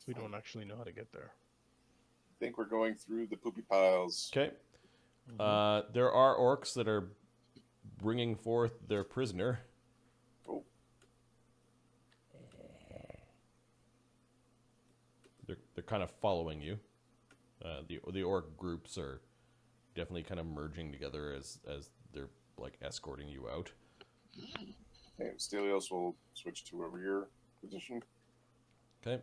We don't actually know how to get there. I think we're going through the poopy piles. Okay. There are orcs that are bringing forth their prisoner. Oh. They're kind of following you. The orc groups are definitely kind of merging together as they're like escorting you out. Okay, Stelios will switch to over your position. Okay.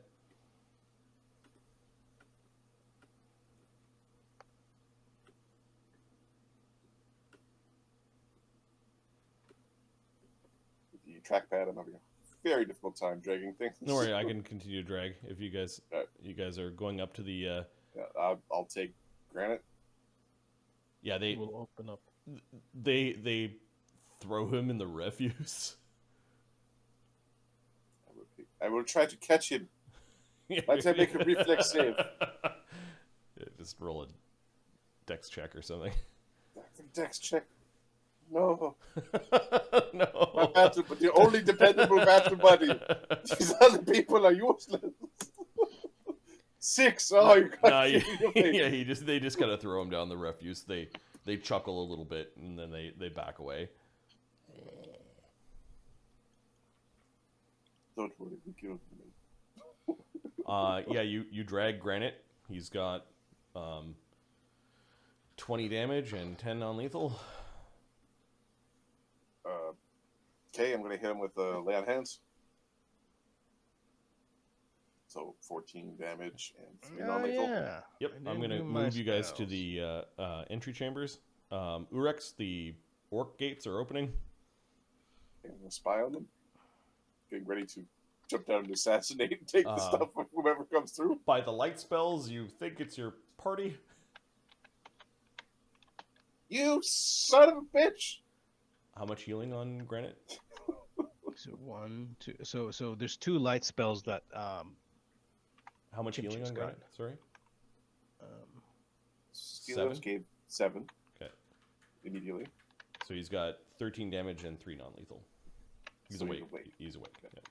With the trackpad, I'm having a very difficult time dragging things. Don't worry, I can continue to drag if you guys are going up to the. Yeah, I'll take Granite. Yeah, they will open up. They throw him in the refuse. I will try to catch him. Let's make a reflex save. Yeah, just roll a dex check or something. Dex check. No. No. My battle, but the only dependable battle buddy. These other people are useless. 6. Oh, you got yeah, they just kind of throw him down the refuse. They chuckle a little bit and then they back away. Don't worry, we killed him. Yeah, you drag Granite. He's got 20 damage and 10 non-lethal. Okay, I'm going to hit him with lay on hands. So 14 damage and 3 non-lethal. Yeah. Yep, I'm going to move you guys to the entry chambers. Oorex, the orc gates are opening. I'm going to spy on them. Getting ready to jump down and assassinate and take the stuff of whoever comes through. By the light spells, you think it's your party. You son of a bitch! How much healing on Granite? So 1, 2. So there's 2 light spells that. How much healing on Granite? Sorry. Stelios gave 7. Okay. Immediately. So he's got 13 damage and 3 non-lethal. He's So awake. He's awake. Okay.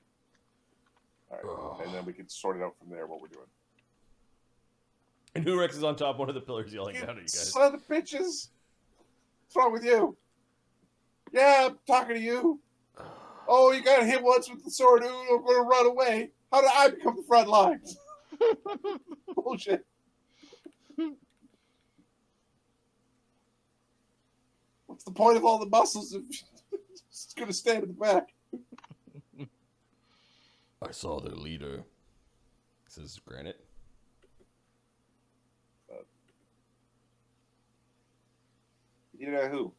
Yeah. All right, and then we can sort it out from there. What we're doing. And Oorex is on top of one of the pillars yelling down at you guys. Son of bitches! What's wrong with you? Yeah, I'm talking to you. Oh, you got hit once with the sword. Ooh, I'm going to run away. How did I become the front lines? Bullshit. What's the point of all the muscles if it's going to stand in the back? I saw their leader, says Granite. You know who?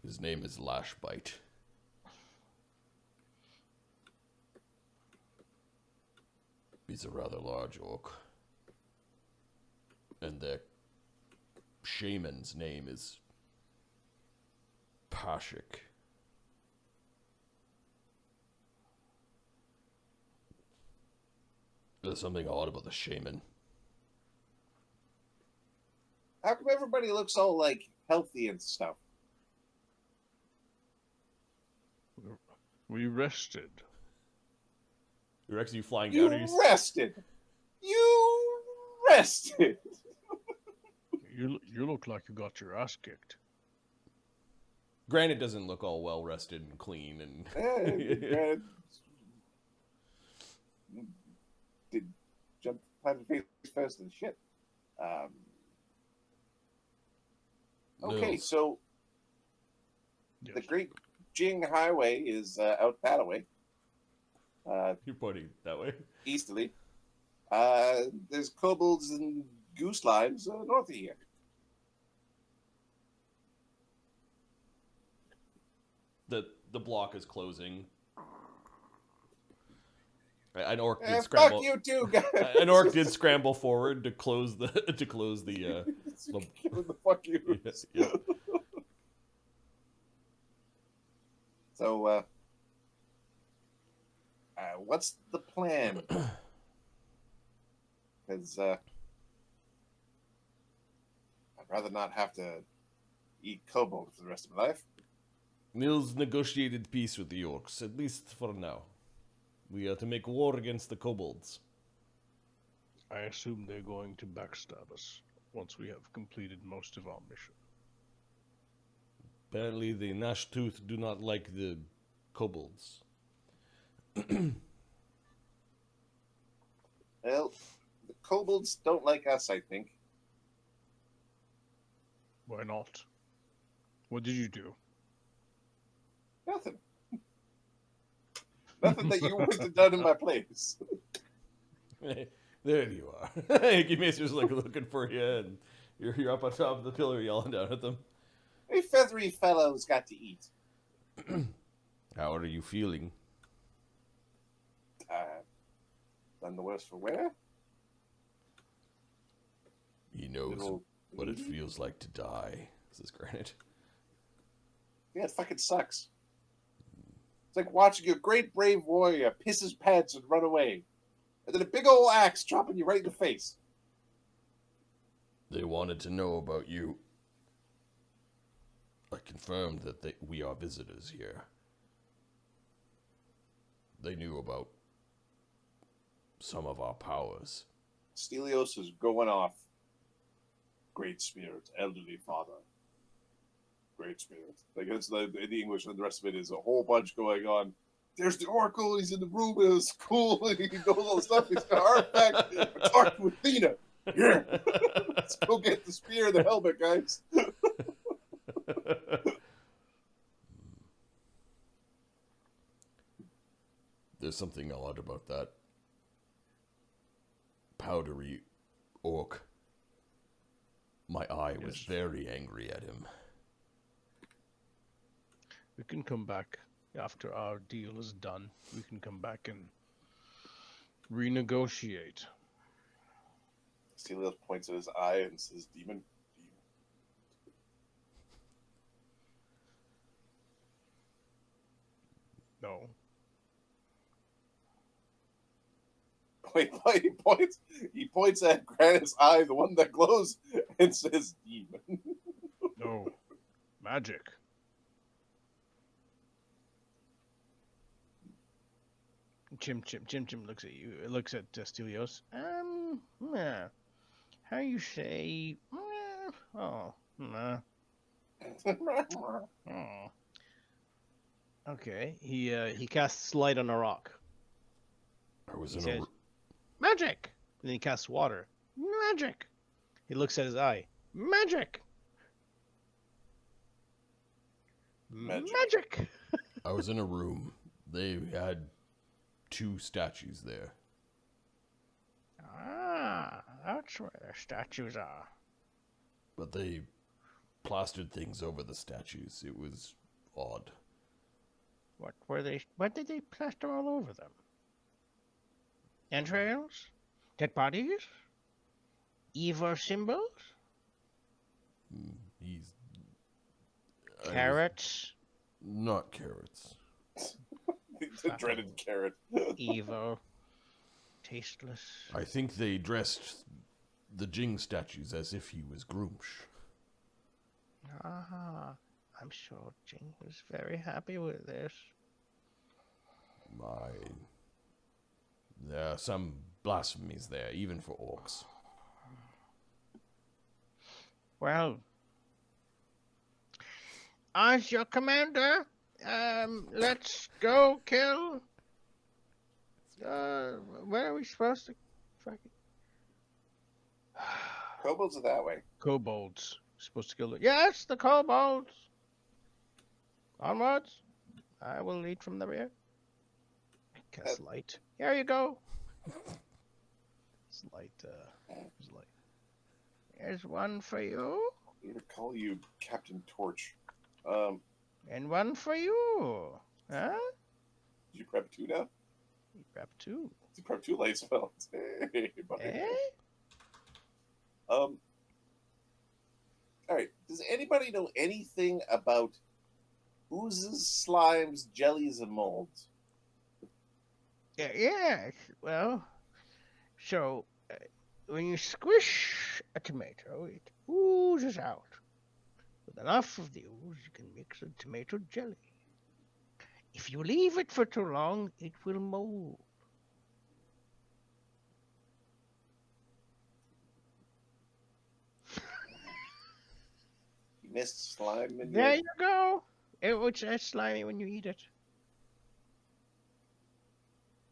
His name is Lashbite. He's a rather large orc. And their shaman's name is Pashik. There's something odd about the shaman. How come everybody looks all, like, healthy and stuff? We rested. You're actually flying You down. rested! You rested! You look like you got your ass kicked. Granite doesn't look all well rested and clean and Granted, did jump face first and shit. Okay, Nils. so Yes. the Great Jing Highway is out that way. You're pointing that way. Easterly. There's kobolds and goose limes north of here. The block is closing. An orc did scramble. Fuck you too, guys. An orc did scramble forward to close the the fuck you. yeah. So, what's the plan? Because I'd rather not have to eat kobold for the rest of my life. Nils negotiated peace with the orcs, at least for now. We are to make war against the kobolds. I assume they're going to backstab us once we have completed most of our mission. Apparently, the Gnashteeth do not like the kobolds. Well, the kobolds don't like us, I think. Why not? What did you do? Nothing. Nothing that you wouldn't have done in my place. There you are. Gimester's like looking for you, and you're up on top of the pillar yelling down at them. A feathery fellow's got to eat. How are you feeling? None the worse for wear. He knows Little what it lady? feels like to die, says Granite. Yeah, it fucking sucks. It's like watching a great brave warrior piss his pants and run away. And then a big old axe dropping you right in the face. They wanted to know about you. I confirmed that we are visitors here. They knew about some of our powers. Stelios is going off. Great spirit, elderly father. Great spirit. Like it's the English, and the rest of it is a whole bunch going on. There's the oracle. He's in the room. It's cool. He knows all the stuff. He's got artifact. Talk to Athena. Yeah. Let's go get the spear and the helmet, guys. There's something odd about that powdery orc. My eye was very angry at him. We can come back after our deal is done. We can come back and renegotiate. Stelios points at his eye and says, "Demon." No. He points at Granite's eye, the one that glows, and says, "Demon." No. Magic. Chimchim looks at you. Looks at Stelios. Yeah. How you say? Oh. Okay. He casts light on a rock. I was He in says, a magic. And then he casts water. Magic. He looks at his eye. Magic. Magic. I was in a room. They had 2 statues there. Ah, that's where the statues are. But they plastered things over the statues. It was odd. What did they plaster all over them? Entrails? Dead bodies? Evil symbols? He's Carrots? not carrots. The dreaded carrot. Evil. Tasteless. I think they dressed the Jing statues as if he was Groomsh. Ah, I'm sure Jing was very happy with this. There are some blasphemies there, even for orcs. Well, as your commander, let's go kill. Where are we supposed to? Fucking Kobolds are that way. kobolds. Supposed to kill it. Yes, the kobolds. Onwards. I will lead from the rear. Cast light. Here you go. It's light. It's light. Here's one for you, I'm going to call you Captain Torch. and one for you. Huh? Did you prep 2 now? You grab two. Did you prep 2 light spells? Hey, buddy. Eh? All right. Does anybody know anything about oozes, slimes, jellies, and molds? Yeah. Well, so when you squish a tomato, it oozes out. With enough of the ooze, you can mix a tomato jelly. If you leave it for too long, it will mold. mist slime in There your... you go. It's slimy when you eat it.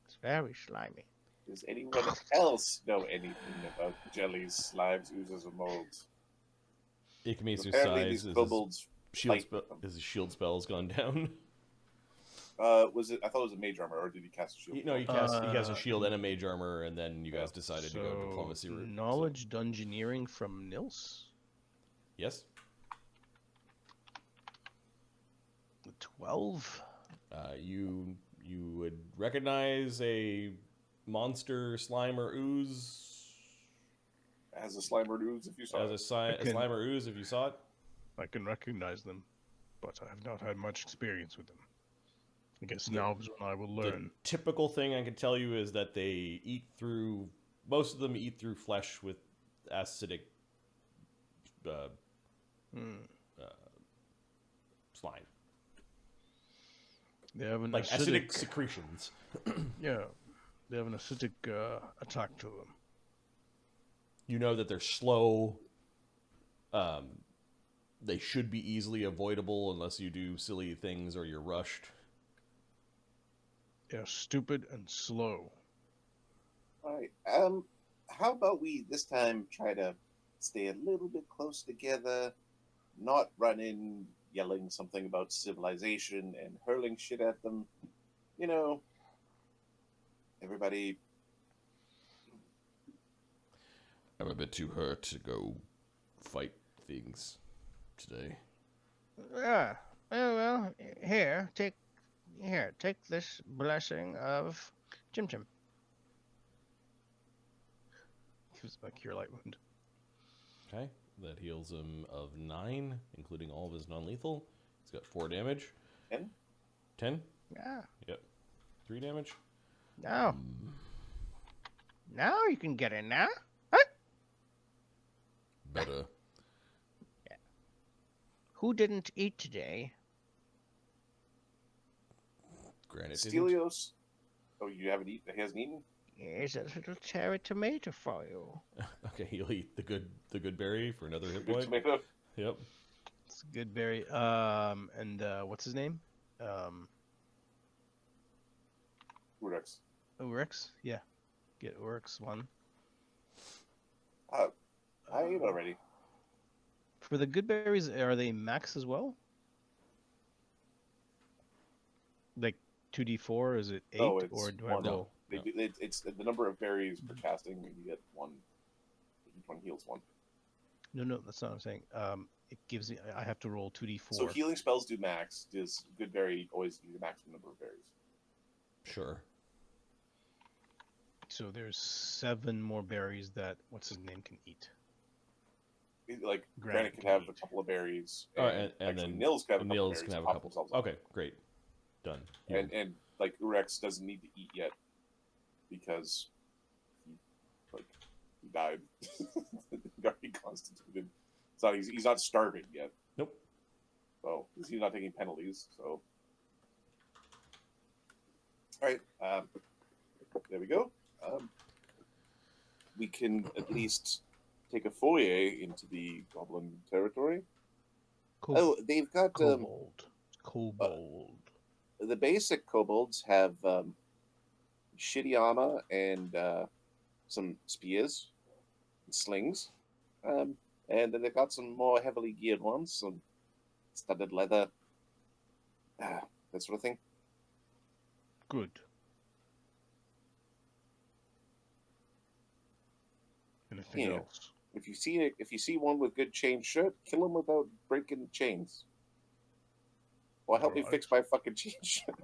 It's very slimy. Does anyone else know anything about jellies, slimes, oozes, or molds? Ikamesu's Apparently, size these is kobolds shield fight with them. his shield spell's gone down. Was it? I thought it was a mage armor, or did he cast a shield? No, he has a shield and a mage armor, and then you guys decided to go diplomacy route. Knowledge dungeoneering from Nils. Yes. 12. You would recognize a monster slime or ooze As a slime or ooze, if you saw as a slime or ooze if you saw it. I can recognize them, but I have not had much experience with them. I guess now is when I will learn. The typical thing I can tell you is that they eat through. Most of them eat through flesh with acidic slime. They have an Like acidic secretions. Yeah, they have an acidic attack to them. You know that they're slow. They should be easily avoidable unless you do silly things or you're rushed. They're stupid and slow. All right. How about we this time try to stay a little bit close together, not run in yelling something about civilization and hurling shit at them. You know, everybody. I'm a bit too hurt to go fight things today. Yeah. Well, take this blessing of Chimchim. Gives him a cure light wound. Okay, that heals him of 9, including all of his non-lethal. He's got 4 damage. 10? 10? Yeah. Yep. 3 damage. Now. Now you can get in now. Huh? Better. Yeah. Who didn't eat today? Granite didn't. Stelios. Oh, you haven't eaten? He hasn't eaten? Here's a little cherry tomato for you. Okay, he'll eat the good berry for another hit Good point. tomato. Yep. It's a good berry. And what's his name? Oorex. Oorex? Yeah. Get Oorex one. I ate already. For the good berries, are they max as well? Like 2d4? Is it 8? No, it's or do I 1. roll? No. It's the number of berries per casting, and you get 1. Each one heals 1. No, that's not what I'm saying. It gives me. I have to roll 2d4. So healing spells do max. Does good berry always do the maximum number of berries? Sure. So there's 7 more berries that what's his name can eat. Like Granite Granite could can have eat. a couple of berries, And actually, then Nils can have a couple Nils of can berries. have a Pop couple. themselves up. Okay, great. Done. And like Oorex doesn't need to eat yet because he died. He got reconstituted. So he's not starving yet. Nope. So he's not taking penalties. So all right, there we go. We can at least take a foray into the goblin territory. Oh, they've got Kobold. the basic kobolds have shitty armor and some spears and slings. And then they've got some more heavily geared ones, some studded leather, that sort of thing. Good. Anything Yeah. else? If you see one with good chain shirt, kill him without breaking chains. Or help me Alright. fix my fucking chain shirt.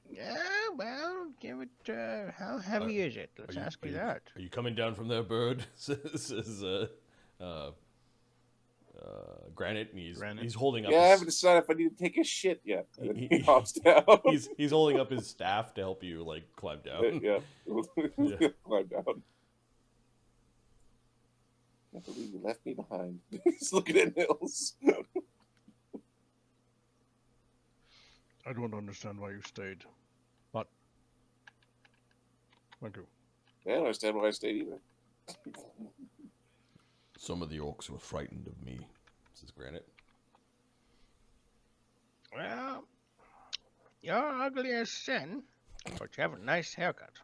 Yeah, well, give it. How heavy is it? Let's ask you that. Are you coming down from there, bird? Says Granite, and he's holding up. Yeah, I haven't decided if I need to take a shit yet. He hops down. He's holding up his staff to help you like climb down. Yeah. Yeah. Climb down. I can't believe you left me behind. He's looking at Nils. I don't understand why you stayed, but thank you. I don't understand why I stayed either. Some of the orcs were frightened of me, says Granite. Well, you're ugly as sin, but you have a nice haircut.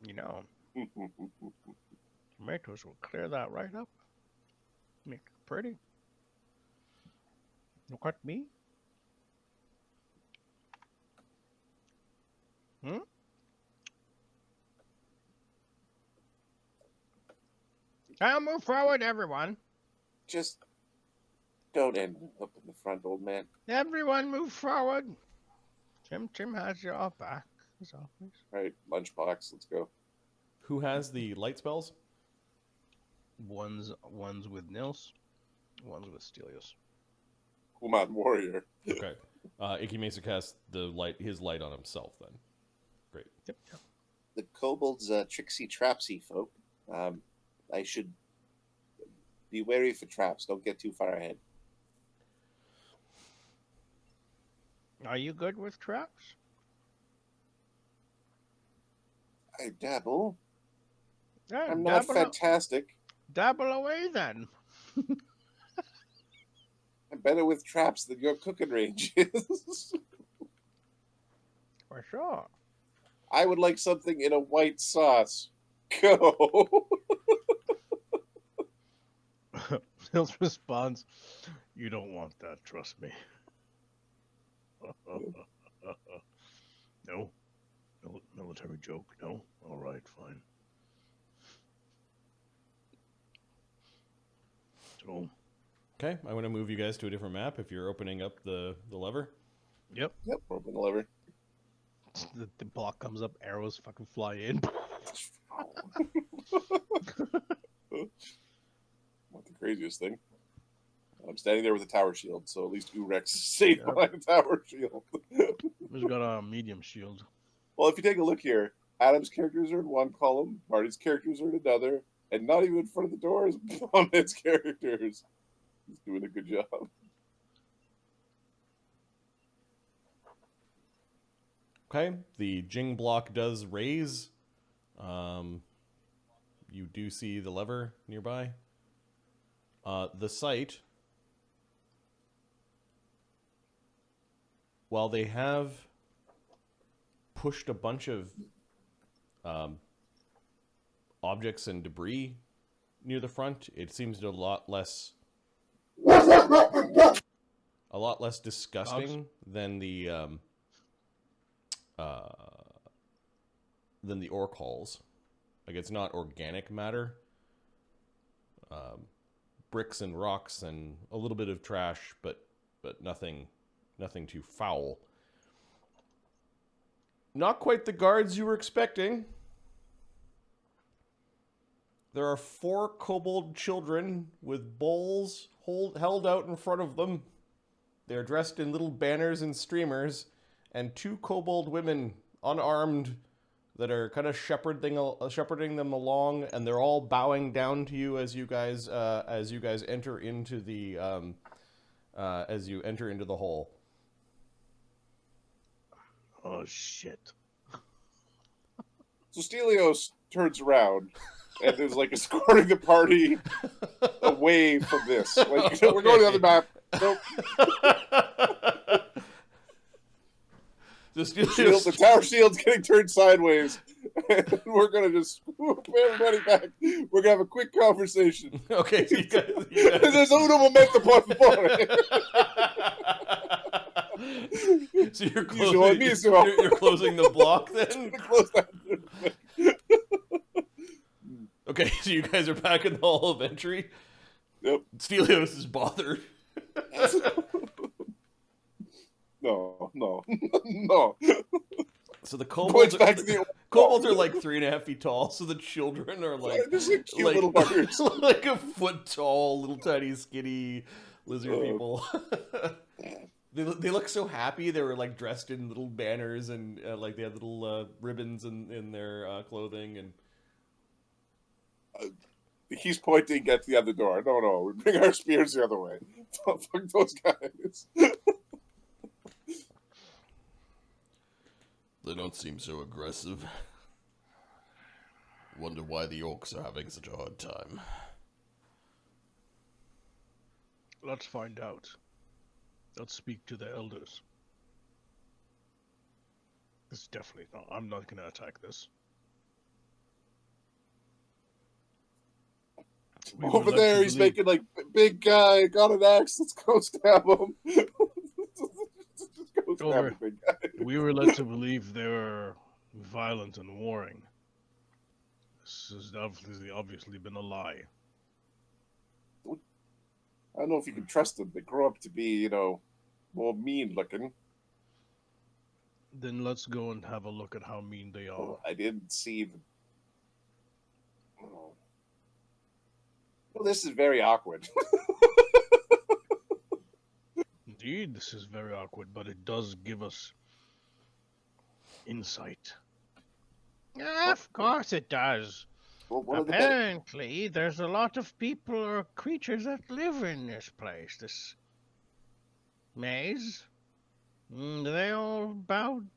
You know, tomatoes will clear that right up. Make it pretty. Look at me. Hmm? Now move forward, everyone. Just don't end up in the front, old man. Everyone move forward. Chimchim has your back, as always. Right, lunchbox, let's go. Who has the light spells? One's with Nils, one's with Stelios. Human warrior. Okay. Icky Mesa casts his light on himself then. Great. Yep. The kobold's tricksy trapsy folk. I should be wary for traps. Don't get too far ahead. Are you good with traps? I dabble. Yeah, I'm not fantastic. Dabble away then. I'm better with traps than your cooking range is. For sure. I would like something in a white sauce. Go. Nils responds, "You don't want that, trust me." No. Military joke, no? Alright, fine. So, Okay, I want to move you guys to a different map if you're opening up the lever. yep. Yep, open the lever. The block comes up, arrows fucking fly in. Not the craziest thing. I'm standing there with a tower shield, so at least Oorex stayed Yeah. behind the tower shield. He's got a medium shield. Well, if you take a look here, Adam's characters are in one column, Marty's characters are in another, and not even in front of the door is Mohammed's characters. He's doing a good job. Okay, the Jing block does raise. You do see the lever nearby. The site, while they have pushed a bunch of objects and debris near the front, it seems a lot less disgusting than the orc halls. Like, it's not organic matter. Bricks and rocks and a little bit of trash, but nothing too foul. Not quite the guards you were expecting. There are 4 kobold children with bowls held out in front of them. They're dressed in little banners and streamers, and 2 kobold women, unarmed, that are kind of shepherding them along, and they're all bowing down to you as you guys enter into the hall. Oh shit. So Stelios turns around and is like escorting the party away from this. Like, we're going to the other map. Nope. The tower shield's getting turned sideways. And we're going to just swoop everybody back. We're going to have a quick conversation. Okay, so you guys There's uno momentum on the board. So you're closing the block then? Close that. Okay, so you guys are back in the hall of entry. Yep. Stelios is bothered. No. So the kobolds kobolds are like 3.5 feet tall, so the children are like cute little buggers. like a foot tall, little tiny skinny lizard people. They look so happy. They were like dressed in little banners and like they had little ribbons in their clothing and. He's pointing at the other door. No, we bring our spears the other way. Fuck those guys. They don't seem so aggressive. Wonder why the orcs are having such a hard time. Let's find out. Let's speak to the elders. This is definitely not. I'm not gonna attack this. We were Over led there, to he's believe- making like big guy got an axe. Let's go stab him. Just go stab Over. the big guy. We were led to believe they were violent and warring. This has obviously been a lie. I don't know if you can trust them. They grow up to be, more mean looking. Then let's go and have a look at how mean they are. Oh, I didn't see the. Oh. Well, this is very awkward. Indeed, this is very awkward, but it does give us insight. Of course it does. Well, one Apparently, there's a lot of people or creatures that live in this place, this maze. They all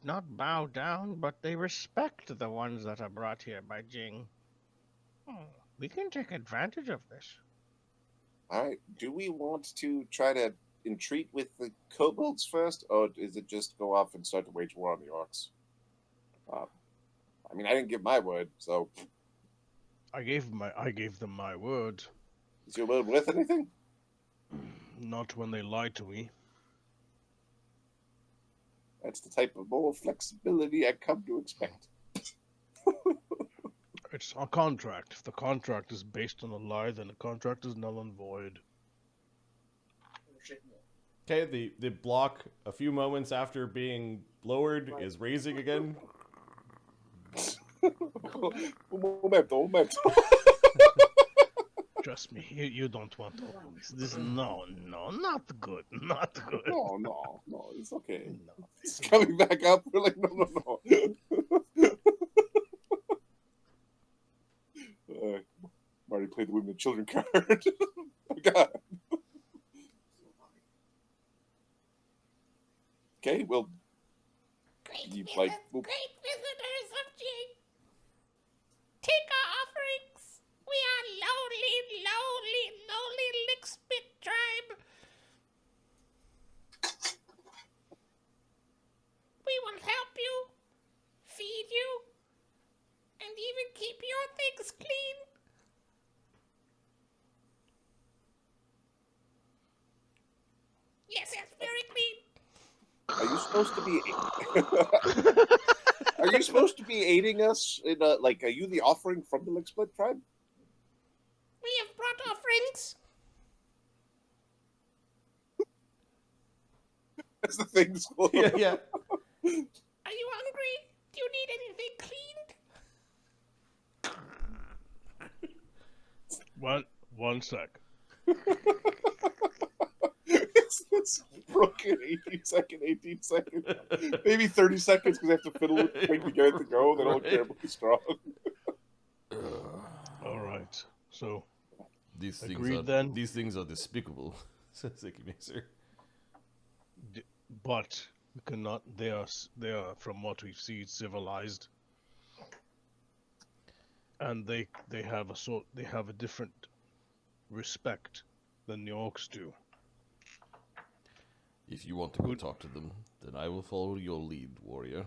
not bow down, but they respect the ones that are brought here by Jing. We can take advantage of this. All right. Do we want to try to entreat with the kobolds first, or is it just go off and start to wage war on the orcs? I didn't give my word, so I gave them my word. is your word worth anything? Not when they lied to me. That's the type of moral flexibility I come to expect. It's a contract. If the contract is based on a lie, then the contract is null and void. Okay, the block, a few moments after being lowered, is raising again. Momento. Trust me, you don't want all this. This no, not good, not good. No, it's okay. No, It's coming back up. We're like, no. Marty played the women and children card. Oh, God. Okay, well, Great you visitors, like great visitors of Jing. Take our offerings. We are lowly Lickspit tribe. We will help you, feed you, and even keep your things clean. Yes, very clean. Are you supposed to be? Are you supposed to be aiding us in are you the offering from the Lickspit tribe? We have brought offerings. That's the thing. Yeah. Are you hungry? Do you need anything cleaned? One sec. It's broken 18 seconds. Maybe 30 seconds because I have to fiddle with the thing to get it to go. They don't look Right. terribly strong. All right. So These Agreed, then. These things are despicable, says Icky Macer. but we cannot. They are from what we see civilized, and they have a different respect than the orcs do. If you want to go Good. talk to them, then I will follow your lead, warrior.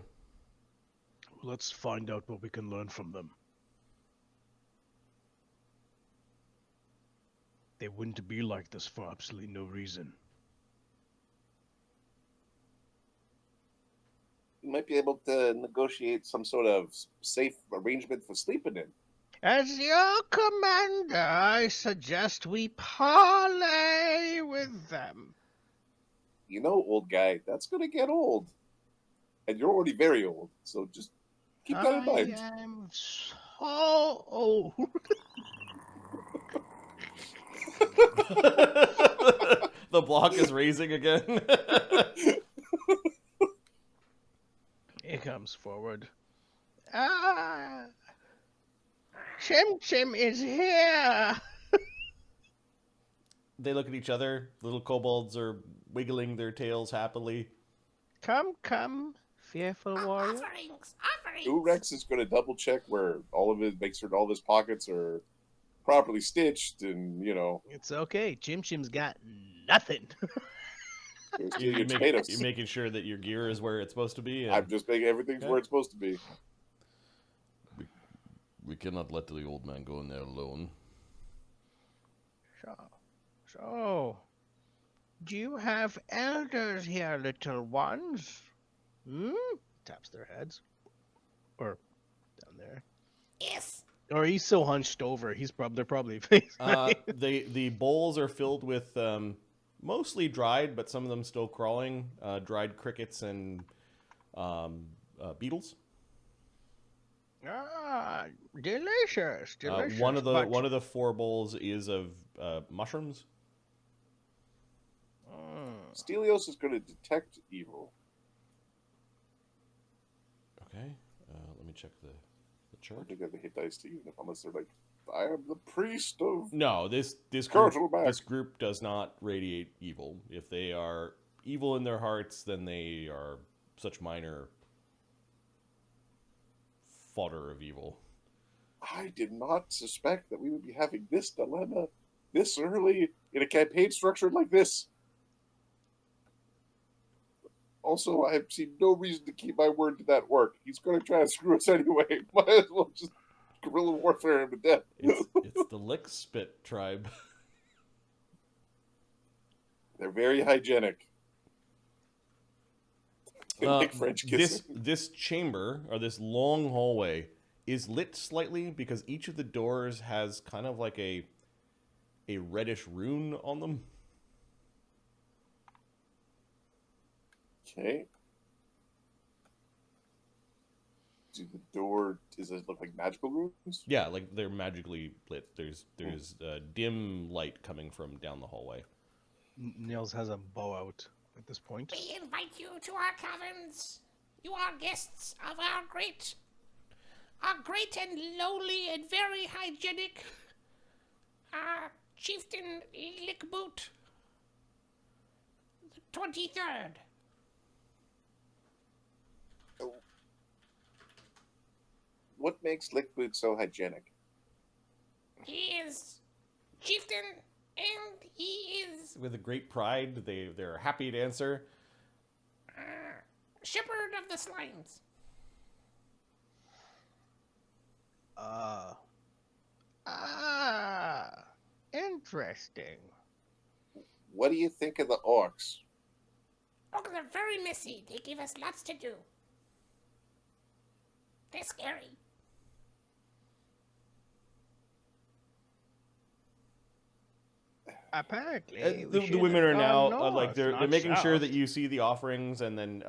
Let's find out what we can learn from them. They wouldn't be like this for absolutely no reason. You might be able to negotiate some sort of safe arrangement for sleeping in. As your commander, I suggest we parley with them. You know, old guy, that's going to get old. And you're already very old, so just keep that in mind. I am so old. The block is raising again. He comes forward. Chimchim is here. They look at each other. Little kobolds are wiggling their tails happily. Come. Fearful warrior. Offerings, offerings. Oorex is going to double check where all of it, make sure all of his pockets are properly stitched, and It's okay. Chimchim's got nothing. there's still You're, your you're tomatoes. making sure that your gear is where it's supposed to be. And I'm just making everything's Okay. where it's supposed to be. we cannot let the old man go in there alone. So, do you have elders here, little ones? Hmm? Taps their heads. Or down there. Yes. Or he's so hunched over, they're probably The bowls are filled with mostly dried, but some of them still crawling, dried crickets and beetles. Ah, delicious, delicious. One of but- the 4 bowls is of mushrooms. Mm. Stelios is going to detect evil. Okay, let me check the I chart. think they hit dice to even unless they're like, I am the priest of. No, this Cordial group, back. this group does not radiate evil. If they are evil in their hearts, then they are such minor fodder of evil. I did not suspect that we would be having this dilemma this early in a campaign structured like this. Also, I have seen no reason to keep my word to that orc. He's going to try to screw us anyway. Might as well just guerrilla warfare him to death. It's the Lickspit tribe. They're very hygienic. They make French kissing. This chamber, or this long hallway, is lit slightly because each of the doors has kind of like a reddish rune on them. Okay. Do the door, does it look like magical rooms? Yeah, like they're magically lit. There's dim light coming from down the hallway. Nils has a bow out at this point. We invite you to our caverns. You are guests of our great and lowly and very hygienic chieftain Lickboot, the 23rd. What makes Lickboot so hygienic? He is chieftain and he is With a great pride, they're happy to answer. shepherd of the slimes. Interesting. What do you think of the orcs? Oh, they're very messy. They give us lots to do. They're scary. Apparently, The women are now like they're not making sure south. that you see the offerings, and then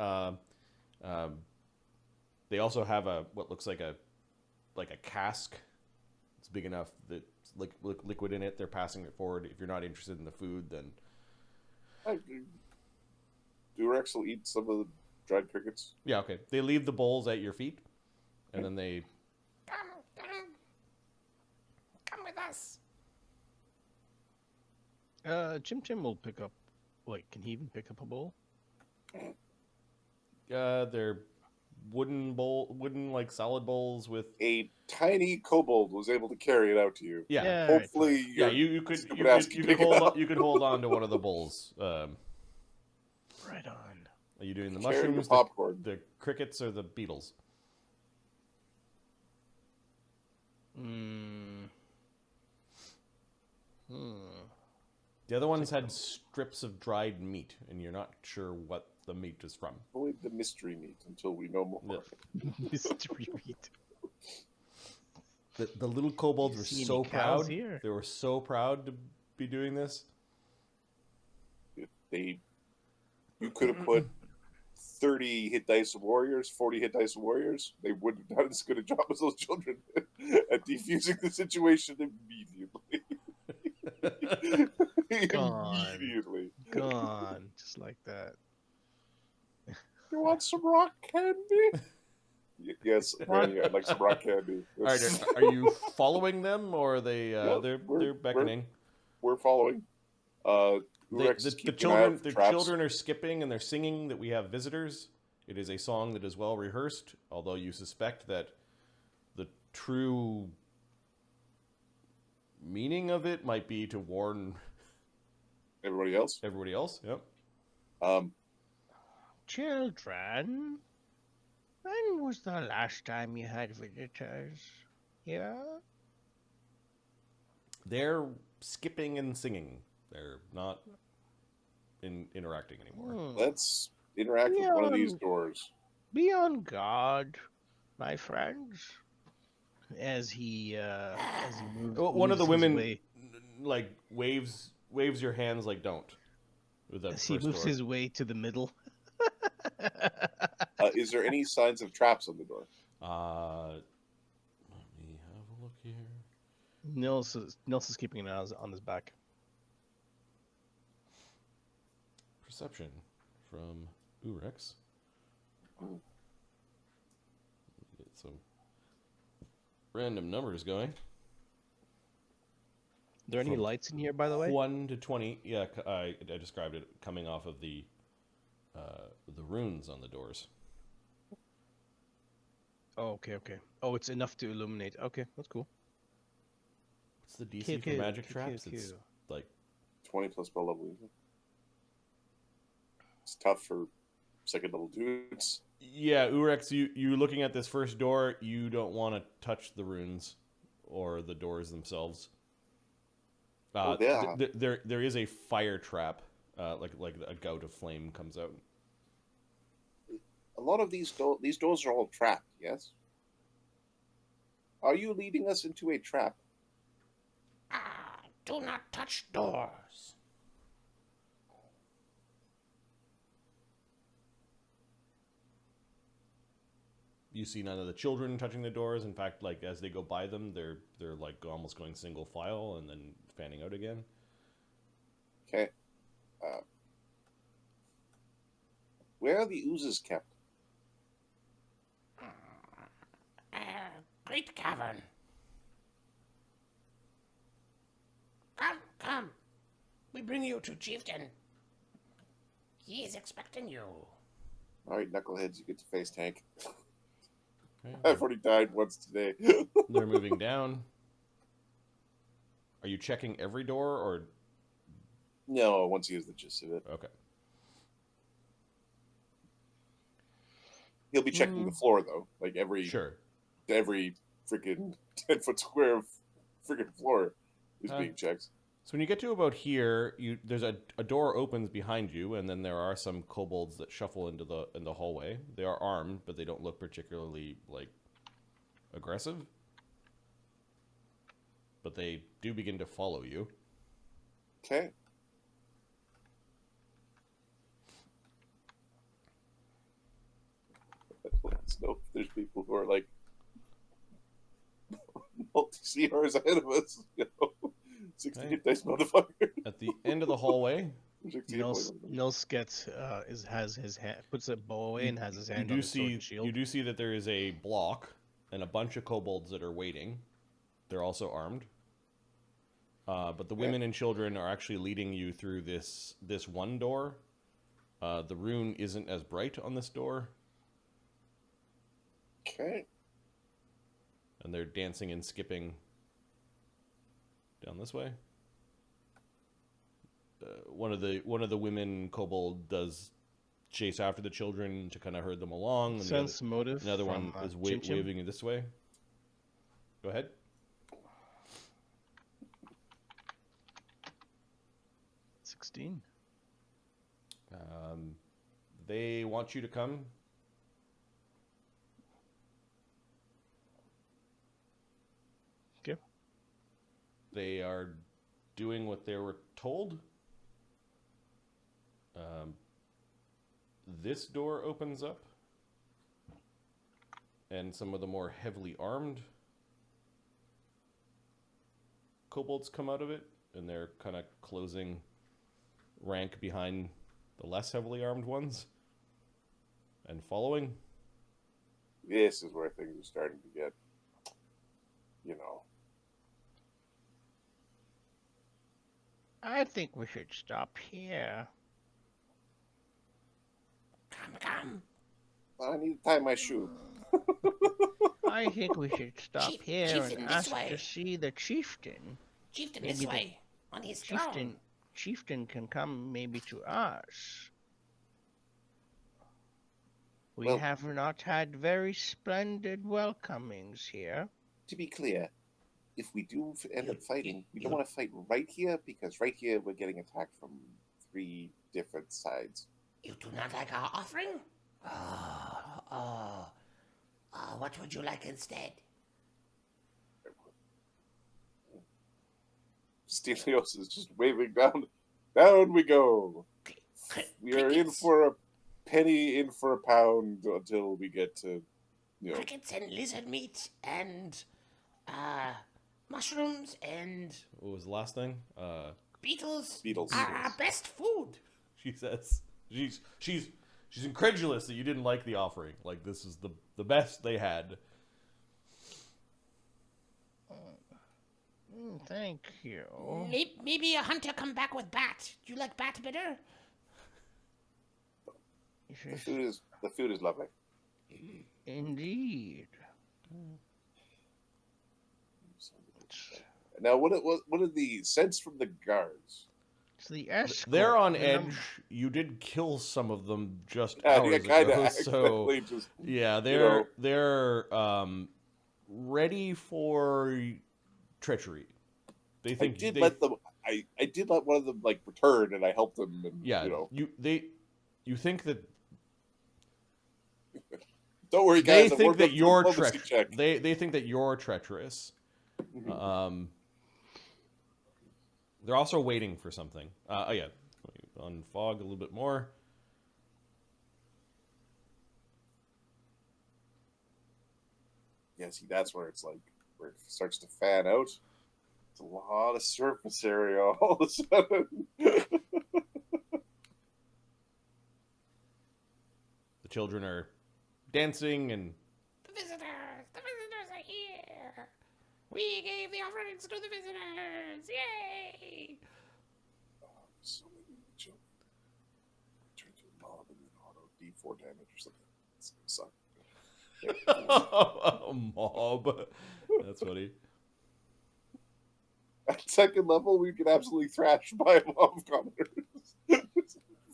they also have what looks like a cask. It's big enough that like liquid in it. They're passing it forward. If you're not interested in the food, then Oorex will eat some of the dried crickets. yeah, okay. They leave the bowls at your feet, and then they Come with us. Chimchim will pick up. Wait, can he even pick up a bowl? they're wooden like salad bowls with A tiny kobold was able to carry it out to you. yeah. Hopefully, Yeah, your you could stupid ass can pick it hold up. you could hold on to one of the bowls. Right on. Are you doing the Carry the mushrooms, popcorn. the crickets, or the beetles? Hmm. The other ones had strips of dried meat, and you're not sure what the meat is from. Avoid the mystery meat until we know more. Mystery meat. The little kobolds were See any so cows proud. here? They were so proud to be doing this. You could have put 30 hit dice of warriors, 40 hit dice of warriors. They wouldn't have done as good a job as those children at defusing the situation immediately. Gone. Immediately. Gone. Just like that. You want some rock candy? Yes, Granny, I'd like some rock candy. All right, are you following them, or are they No, they're we're- beckoning? We're following. Oorex is The keeping an eye out children for the traps. children are skipping and they're singing that we have visitors. It is a song that is well rehearsed, although you suspect that the true meaning of it might be to warn Everybody else? everybody else. Yep. Children, when was the last time you had visitors here? They're skipping and singing. They're not interacting anymore. Let's interact with one of these doors. Be on guard, my friends. As he moves, One of the his women way, like waves your hands like don't. With that as he first moves door. his way to the middle. Is there any signs of traps on the door? Let me have a look here. Nils is keeping an eye on his back. Perception from Oorex. Get some random numbers going. Are there any From lights in here, by the way? 1 to 20. Yeah, I described it coming off of the runes on the doors. Oh, okay. Oh, it's enough to illuminate. Okay, that's cool. What's the DC for magic traps? It's like 20 plus spell level. Isn't it? It's tough for second level dudes. yeah, Oorex. You looking at this first door? You don't want to touch the runes or the doors themselves. Yeah. There is a fire trap, like a gout of flame comes out. A lot of these doors are all trapped, yes? Are you leading us into a trap? Do not touch doors. You see none of the children touching the doors. In fact, like as they go by them, they're like almost going single file and then fanning out again. Okay. Where are the oozes kept? Great cavern. Come. We bring you to Chieftain. He is expecting you. All right, knuckleheads, you get to face tank. Okay. I've already died once today. They're moving down. Are you checking every door or? No, once he has the gist of it. Okay. He'll be checking the floor, though. Like every freaking 10-foot square of freaking floor is being checked. So when you get to about here, there's a door opens behind you, and then there are some kobolds that shuffle into the hallway. They are armed, but they don't look particularly like aggressive. But they do begin to follow you. Okay. Let's know if there's people who are like multi-CRs ahead of us. 60 hit dice motherfucker. At the end of the hallway, Nils gets has his hand, puts a bow away and has his hand on his sword and shield. You do see that there is a block and a bunch of kobolds that are waiting. They're also armed. But the women and children are actually leading you through this one door. The rune isn't as bright on this door. Okay. And they're dancing and skipping down this way. One of the women kobold does chase after the children to kind of herd them along. And Sense motive. Another one is Chimchim. waving you this way. Go ahead. 16. They want you to come. Okay. They are doing what they were told. This door opens up, and some of the more heavily armed kobolds come out of it, and they're kind of closing rank behind the less heavily armed ones and following. This is where things are starting to get, I think we should stop here. Come. I need to tie my shoe. I think we should stop here Chieftain, and this ask way. to see the chieftain. Chieftain, Maybe this the way. On his throne. Chieftain can come maybe to us. We Well- have not had very splendid welcomings here. To be clear, if we do end up fighting, we don't you- want to fight right here because right here we're getting attacked from 3 different sides. You do not like our offering? What would you like instead? Stelios is just waving down. Down we go. We are in Crickets. for a penny, in for a pound until we get to, Crickets and lizard meat and mushrooms and What was the last thing? beetles, Beetles. are our best food. She says she's incredulous that you didn't like the offering. Like, this is the best they had. Thank you. Maybe a hunter come back with bat. Do you like bat better? The food is lovely. Indeed. Now, what are the sense from the guards? It's the escort. They're on the edge. You did kill some of them just Yeah, hours kinda ago, so accidentally just, yeah, know. they're ready for treachery. They I think did they, let them. I did let one of them return, and I helped them. And, yeah, you think that don't worry, they guys. think that you're treacherous. treacherous. They think that you're treacherous. They're also waiting for something. Oh yeah, on fog a little bit more. Yeah, see, that's where it's like where it starts to fan out. It's a lot of surface area all of a sudden. The children are dancing and The visitors are here. We gave the offerings to the visitors. Yay! So many children. Turn to a mob and then auto D4 damage or something. It's gonna suck. a mob. That's funny. At second level, we get absolutely thrashed by a mob of commoners.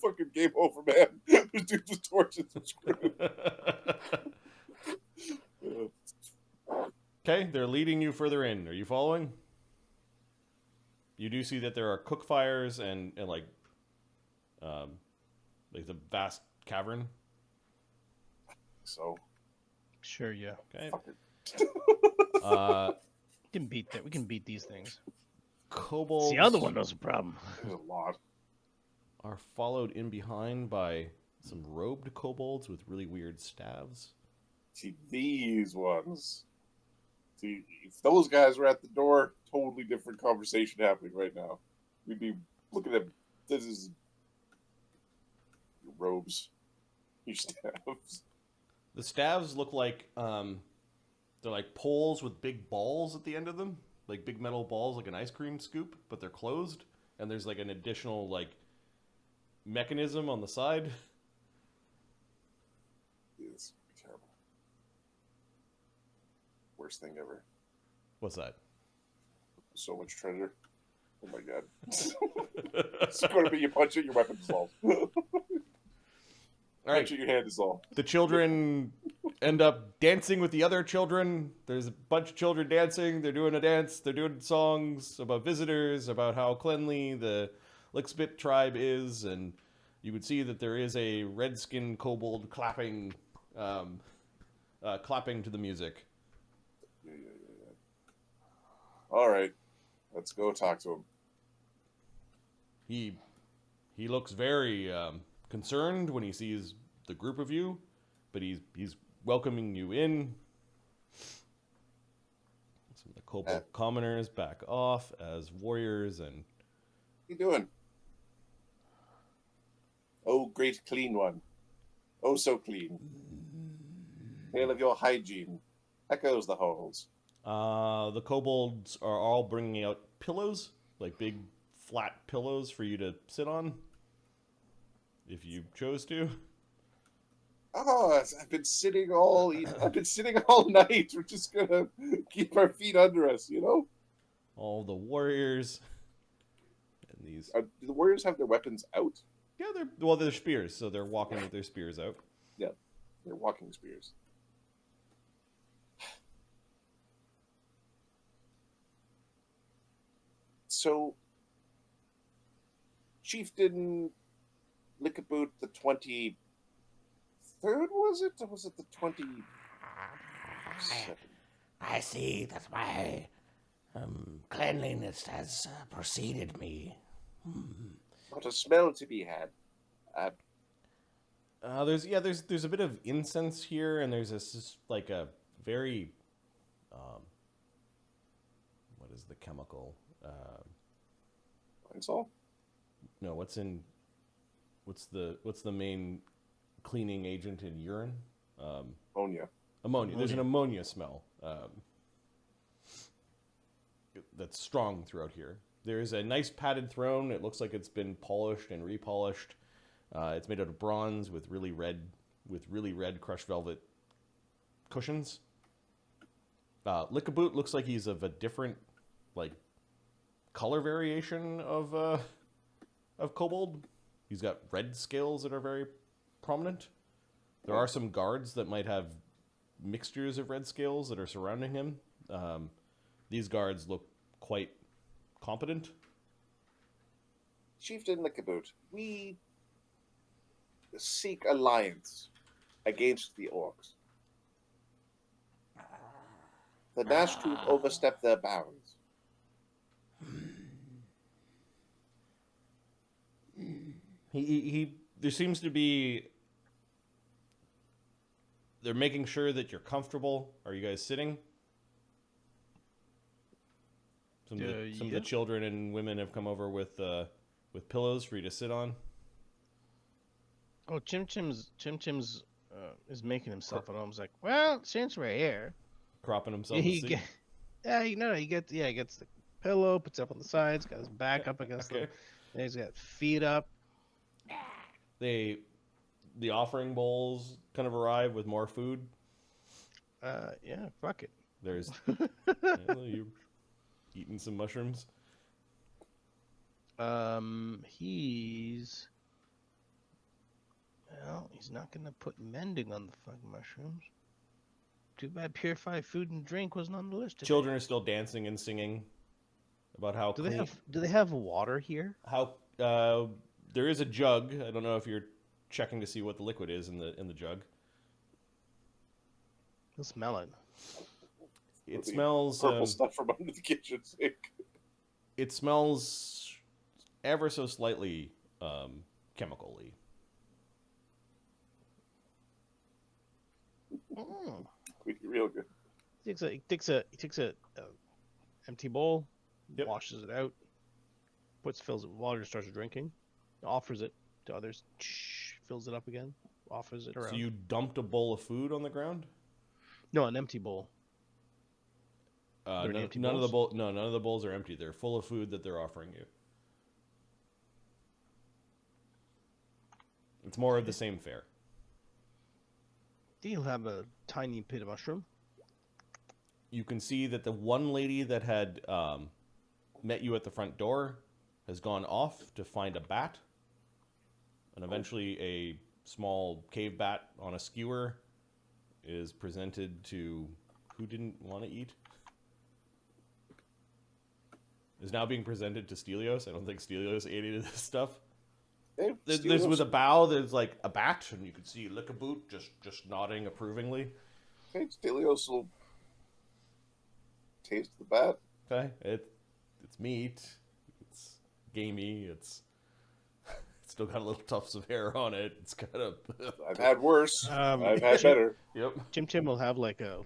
Fucking game over, man. This dude with torches and screwed. Okay, they're leading you further in. Are you following? You do see that there are cook fires and like the vast cavern. So, Sure, yeah. Okay. fucker. We can beat that. We can beat these things. Kobolds The other one was a problem. There's a lot. are followed in behind by some robed kobolds with really weird staves. See, these ones. See, if those guys were at the door, totally different conversation happening right now. We'd be looking at this is your robes, your staffs. The staves look like they're like poles with big balls at the end of them, like big metal balls, like an ice cream scoop, but they're closed, and there's like an additional like mechanism on the side. It's terrible. Worst thing ever. What's that? So much treasure. Oh my god. It's going to be you punch it, your weapon dissolves. All right. Punch it, your hand dissolves. The children end up dancing with the other children. There's a bunch of children dancing. They're doing a dance. They're doing songs about visitors, about how cleanly the Lickspit tribe is, and you would see that there is a red-skinned kobold clapping to the music. Yeah. All right. Let's go talk to him. He looks very concerned when he sees the group of you, but he's welcoming you in. Some of the kobold commoners back off as warriors, and What you doing? Oh, great clean one. Oh, so clean. Tale of your hygiene. Echoes the halls. the kobolds are all bringing out pillows, like big flat pillows for you to sit on, if you chose to. Oh, I've been sitting all night. We're just gonna keep our feet under us, you know? All the warriors and these. Do the warriors have their weapons out? Yeah, they're spears, so they're walking with their spears out. Yeah, they're walking spears. So, Chieftain Lickspit the 23rd, was it? Or was it the 27th? I see that my cleanliness has preceded me. Not a smell to be had. There's a bit of incense here, and there's this like a very what is the chemical? Lysol? No, what's the main cleaning agent in urine? Ammonia. Ammonia. There's an ammonia smell that's strong throughout here. There's a nice padded throne. It looks like it's been polished and repolished. It's made out of bronze with really red crushed velvet cushions. Lickspit looks like he's of a different like color variation of kobold. He's got red scales that are very prominent. There are some guards that might have mixtures of red scales that are surrounding him. These guards look quite competent. Chieftain Lickspit, we seek alliance against the orcs. The Gnashteeth overstepped their bounds. There seems to be. They're making sure that you're comfortable. Are you guys sitting? Some of the children and women have come over with pillows for you to sit on. Oh, Chimchim's is making himself at home. He's like, well, since we're here, Cropping himself. he gets the pillow, puts it up on the sides, got his back up against Okay. and he's got feet up. The offering bowls kind of arrive with more food. Yeah, fuck it. There's you eating some mushrooms. He's not gonna put mending on the fucking mushrooms. Too bad purified food and drink wasn't on the list today. Children are still dancing and singing about how Do they have water here? there is a jug. I don't know if you're checking to see what the liquid is in the jug. You'll smell it. It smells purple stuff from under the kitchen sink. It smells ever so slightly chemical-y. Real good. He takes a empty bowl, Yep. washes it out, fills it with water, starts drinking, offers it to others, fills it up again, offers it around. So you dumped a bowl of food on the ground? No, an empty bowl. None of the bowls are empty. They're full of food that they're offering you. It's more of the same fare. He'll have a tiny bit of mushroom. You can see that the one lady that had met you at the front door has gone off to find a bat. And eventually a small cave bat on a skewer is presented to who didn't want to eat. Is now being presented to Stelios. I don't think Stelios ate any of this stuff. Hey, There's with a bow, there's like a bat, and you can see Lickspit just nodding approvingly. Okay, Stelios will taste the bat. Okay, it's meat, it's gamey, it's still got a little tufts of hair on it. It's kind of. I've had worse. I've had Chim- better. Yep. Chimchim will have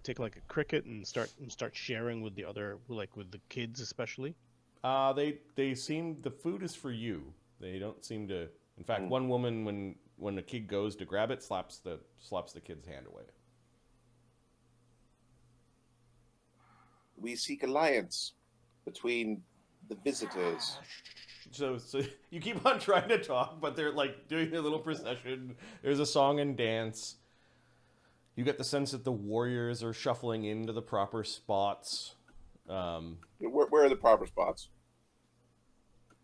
take a cricket and start sharing with the other, with the kids especially. They seem the food is for you. They don't seem to. In fact, one woman when a kid goes to grab it, slaps the kid's hand away. We seek alliance between the visitors. So you keep on trying to talk, but they're like doing their little procession. There's a song and dance. You get the sense that the warriors are shuffling into the proper spots. Where are the proper spots?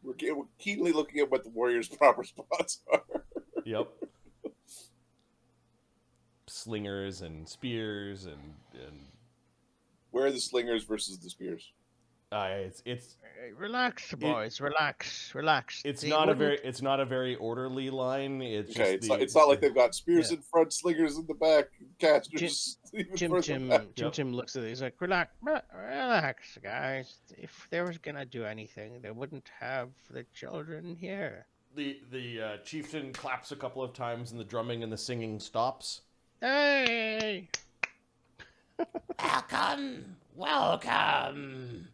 We're keenly looking at what the warriors' proper spots are. Yep. Slingers and spears and Where are the slingers versus the spears? it's Hey, relax, boys. Relax. it's They not wouldn't- it's not a very orderly line. It's Okay, just it's not like they've got spears yeah. in front, slingers in the back, casters. Chimchim looks at it. He's like, relax, guys. If they was gonna do anything, they wouldn't have the children here. The chieftain claps a couple of times and the drumming and the singing stops. Hey! Welcome.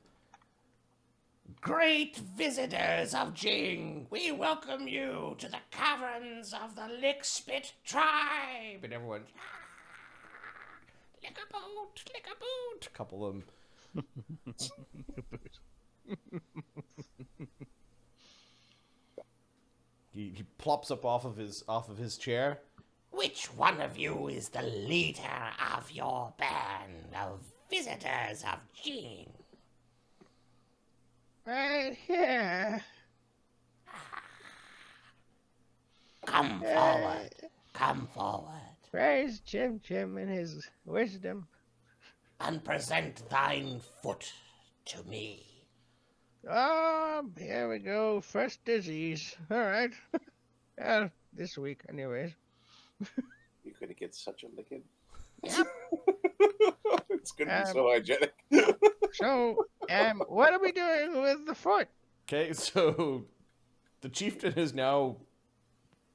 Great visitors of Jing, we welcome you to the caverns of the Lickspit tribe. And everyone, Lick a boot, lick a boot. a couple of them. He plops up off of his chair. Which one of you is the leader of your band of visitors of Jing? Right here. Come forward. Come forward. Praise Chimchim and his wisdom. And present thine foot to me. Oh, here we go. First disease. All right. Well, this week, anyways. You're gonna get such a licking. Yep. It's gonna be so hygienic. So, what are we doing with the foot? Okay, so the chieftain has now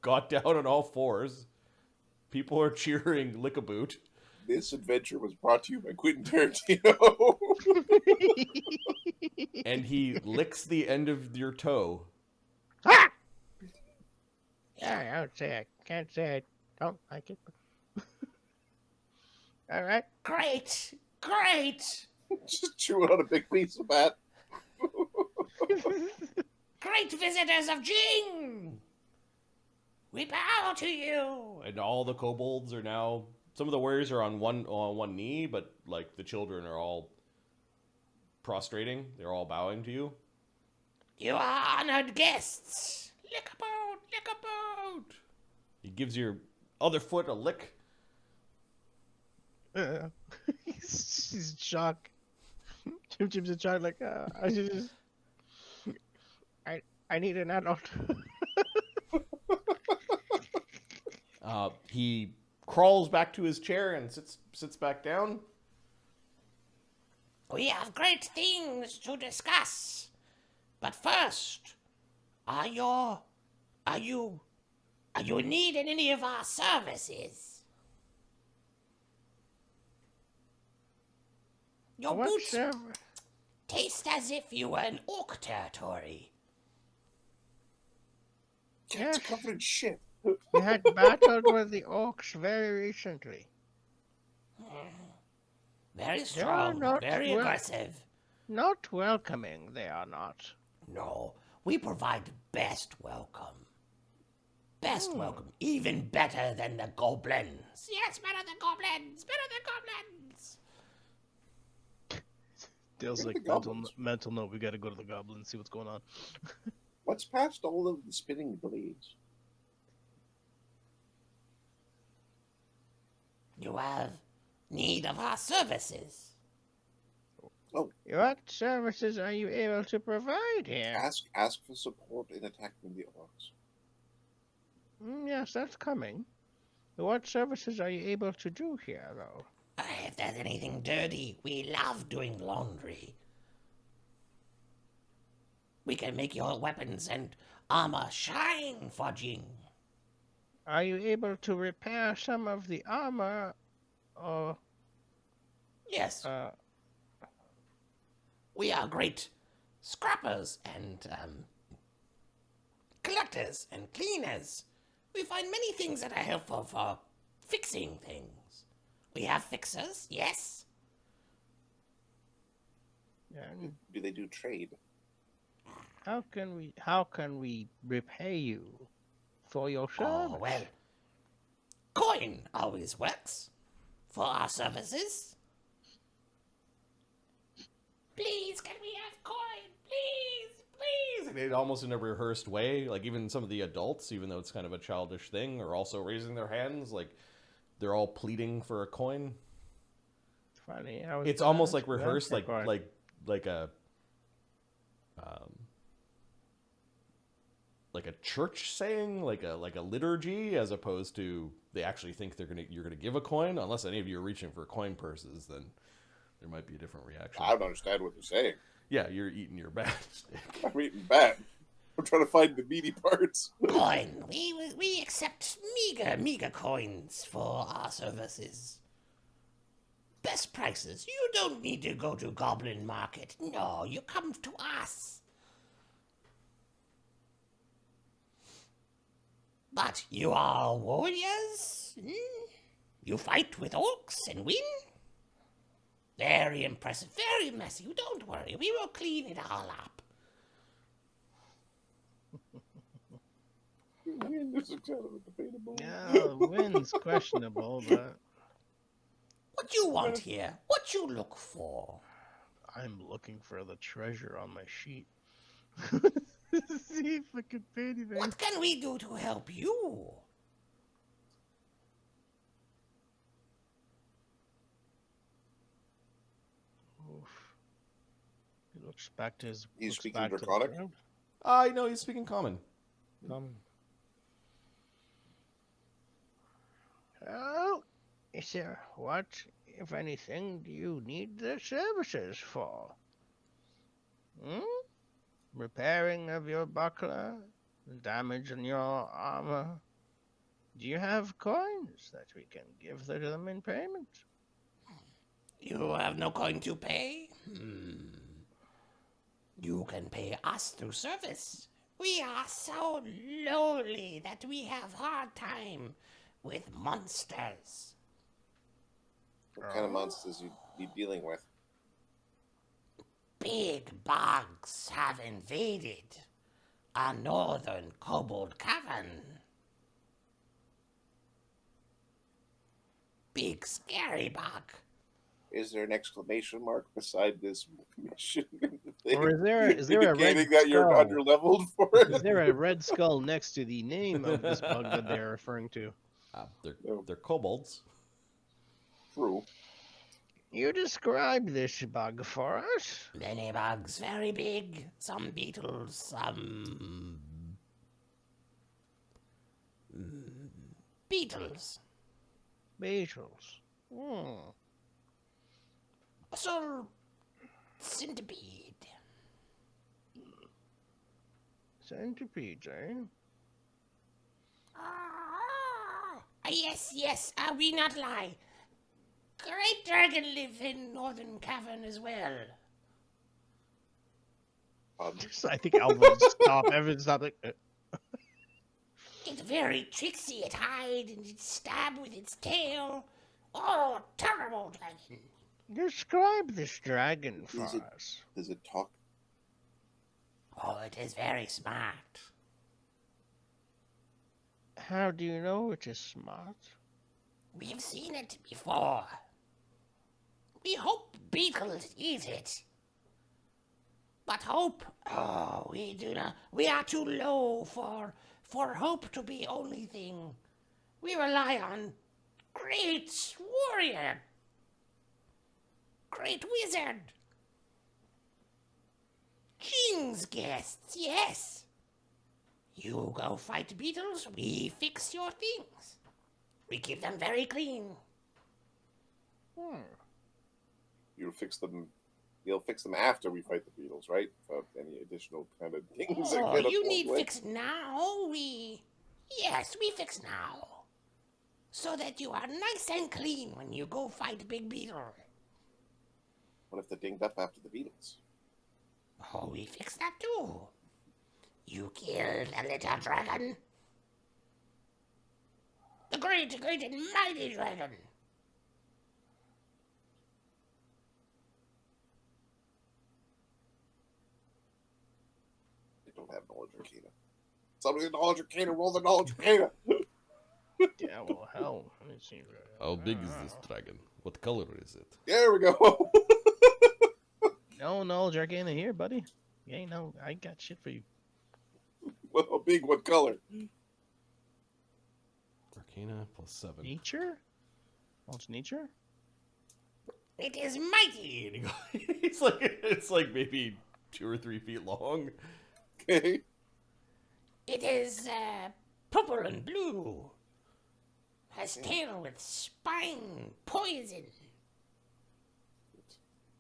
got down on all fours. People are cheering Lickaboot. This adventure was brought to you by Quentin Tarantino. And he licks the end of your toe. Ah! Yeah, I would say I can't say I don't like it. All right. Great. Just chewing on a big piece of bat. Great visitors of Jing. We bow to you. And all the kobolds are now. Some of the warriors are on one knee, but like the children are all prostrating. They're all bowing to you. You are honored guests. Lick a boot, lick a boot. He gives your other foot a lick. He's in shock. Chimchim's in shock, like, I need an adult. He crawls back to his chair and sits back down. We have great things to discuss. But first, are you in need in any of our services? Your boots taste as if you were in orc territory. It's covered in shit. We had battled with the orcs very recently. Very strong, very aggressive. Not welcoming, they are not. No, we provide best welcome. Best welcome, even better than the goblins. Yes, better than goblins, Dale's Where are like, the goblins? mental note, we gotta go to the goblins, see what's going on. What's past all of the spinning blades? You have need of our services. What services are you able to provide here? Ask for support in attacking the orcs. Yes, that's coming. What services are you able to do here, though? If there's anything dirty, we love doing laundry. We can make your weapons and armor shine for Jing. Are you able to repair some of the armor, or, Yes, we are great scrappers and collectors and cleaners. We find many things that are helpful for fixing things. We have fixers, yes. Do they do trade? how can we repay you for your service? Oh, well, coin always works. for our services. Please, can we have coin? Please, please. And it almost in a rehearsed way, like even some of the adults, even though it's kind of a childish thing, are also raising their hands, like they're all pleading for a coin. Funny. It's almost like rehearsed, like a like a church saying, like a liturgy, as opposed to they actually think you're gonna give a coin. Unless any of you are reaching for coin purses, then there might be a different reaction. I don't understand what they're saying. Yeah, you're eating your bat stick. I'm eating bat. I'm trying to find the meaty parts. Coin. We accept meager coins for our services. Best prices. You don't need to go to Goblin Market. No, you come to us. But you are warriors? You fight with orcs and win? Very impressive, very messy. Don't worry, we will clean it all up. This is kind of a debatable. Yeah, the wind's questionable, but What you want here? What you look for? I'm looking for the treasure on my sheet. See if I can pay anything. What can we do to help you? Oof. He looks back to his. He's looks speaking back to the Draconic? crowd. I know he's speaking common. Oh, sir, what, if anything, do you need the services for? Repairing of your buckler, damage in your armor. Do you have coins that we can give to them in payment? You have no coin to pay? You can pay us through service. We are so lowly that we have hard time with monsters. What kind of monsters you be dealing with? Big bugs have invaded our northern kobold cavern. Big scary bug. Is there an exclamation mark beside this mission? Thing? Or is there a red indicating that you're skull? under-leveled for it? Is there a red skull next to the name of this bug that they're referring to? They're kobolds. True. You describe this bug for us? Many bugs, very big. Some beetles, some... beetles. Beetles. Also, centipede. Centipedes, eh? Yes, I will not lie. Great dragon live in northern cavern as well. I think Alvin stop. Evan stop. Like, It's very tricksy. It hide and it stab with its tail. Oh, terrible dragon. describe this dragon for us. Does it talk? Oh, it is very smart. How do you know it is smart? We've seen it before. We hope beetles eat it. But hope, oh, we do not. We are too low for hope to be only thing. We rely on great warrior, great wizard, king's guests. Yes. You go fight beetles. We fix your things. We keep them very clean. You'll fix them after we fight the beetles, right? Any additional kind of things that Oh, get us you along need the way? fix now? Yes, we fix now. So that you are nice and clean when you go fight big beetle. What if they're dinged up after the beetles? Oh, we fix that too. You killed the little dragon. The great and mighty dragon. They don't have knowledge arcana. Somebody with knowledge arcana, roll the knowledge arcana. Yeah, well, hell. Let me see. How big is this dragon? What color is it? There we go. No, Jargana here, buddy. You ain't no. I got shit for you. Well, big, what color? Arcana +7. Nature? Oh, it's nature? It is mighty. It's like maybe 2 or 3 feet long. Okay. It is purple and blue. Has tail with spine poison.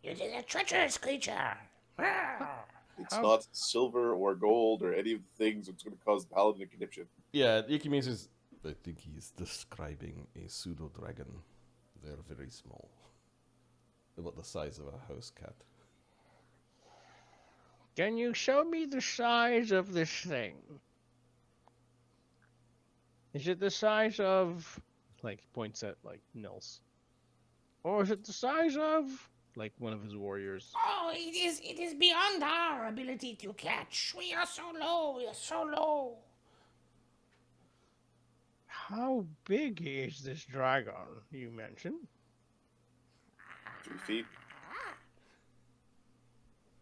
It is a treacherous creature. It's How- not silver or gold or any of the things that's going to cause the paladin conniption. Yeah, Ikimi says, I think he's describing a pseudo dragon. They're very small. About the size of a house cat. Can you show me the size of this thing? Is it the size of, like, points at, like, Nils? Or is it the size of, like, one of his warriors? Oh, it is beyond our ability to catch. We are so low. We are so low. How big is this dragon you mentioned? 3 feet.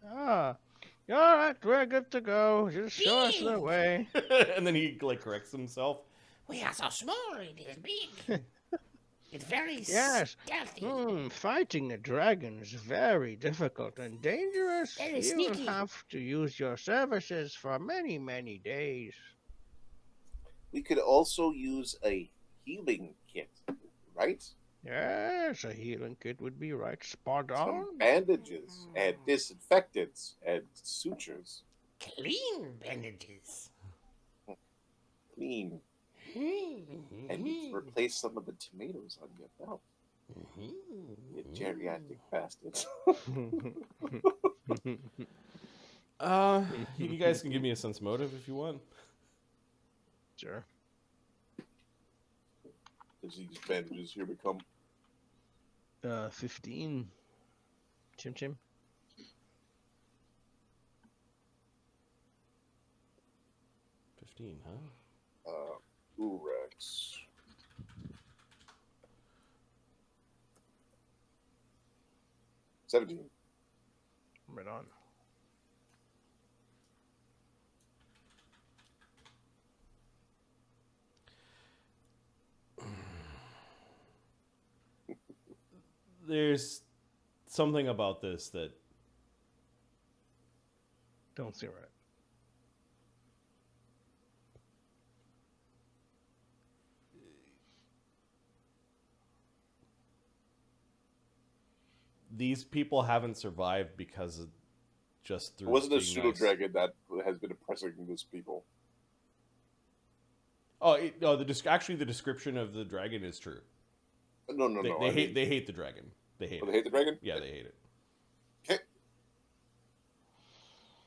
Ah, alright, we're good to go. Just show us the Big. way. And then he like corrects himself. We are so small. It is big. It's very Yes. stealthy. Fighting a dragon is very difficult and dangerous. Very You sneaky. will have to use your services for many, many days. We could also use a healing kit, right? Yes, a healing kit would be right spot on. Some bandages and disinfectants and sutures. Clean bandages. Clean. Mm-hmm. And replace some of the tomatoes on your belt. You geriatric bastards. You guys can give me a sense motive if you want. Sure. These bandages, here we come. 15. Chimchim. Huh? Oorex. $17. Right on. There's something about this that Don't seem right. these people haven't survived because of just through. It wasn't a being pseudo nice. dragon that has been oppressing these people. Oh, actually, the description of the dragon is true. No, They hate the dragon. They hate Oh, it. they hate the dragon? Yeah, they hate it. Okay.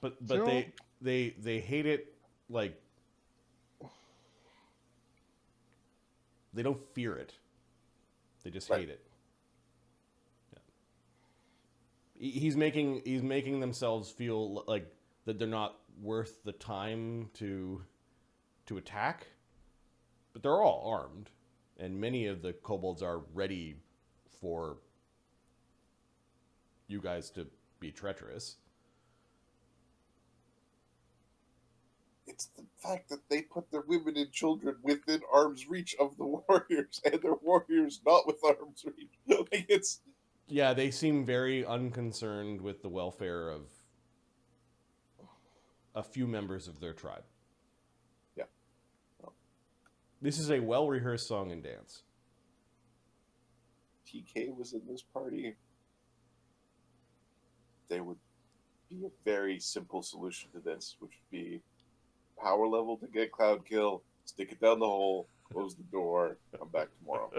But So- they hate it like they don't fear it. They just Right. hate it. Yeah. He's making themselves feel like that they're not worth the time to attack. But they're all armed, and many of the kobolds are ready for you guys to be treacherous. It's the fact that they put their women and children within arm's reach of the warriors, and their warriors not with arm's reach. Like it's Yeah, they seem very unconcerned with the welfare of a few members of their tribe. Yeah. This is a well-rehearsed song and dance. TK was in this party. There would be a very simple solution to this, which would be power level to get cloud kill, stick it down the hole, close the door, come back tomorrow.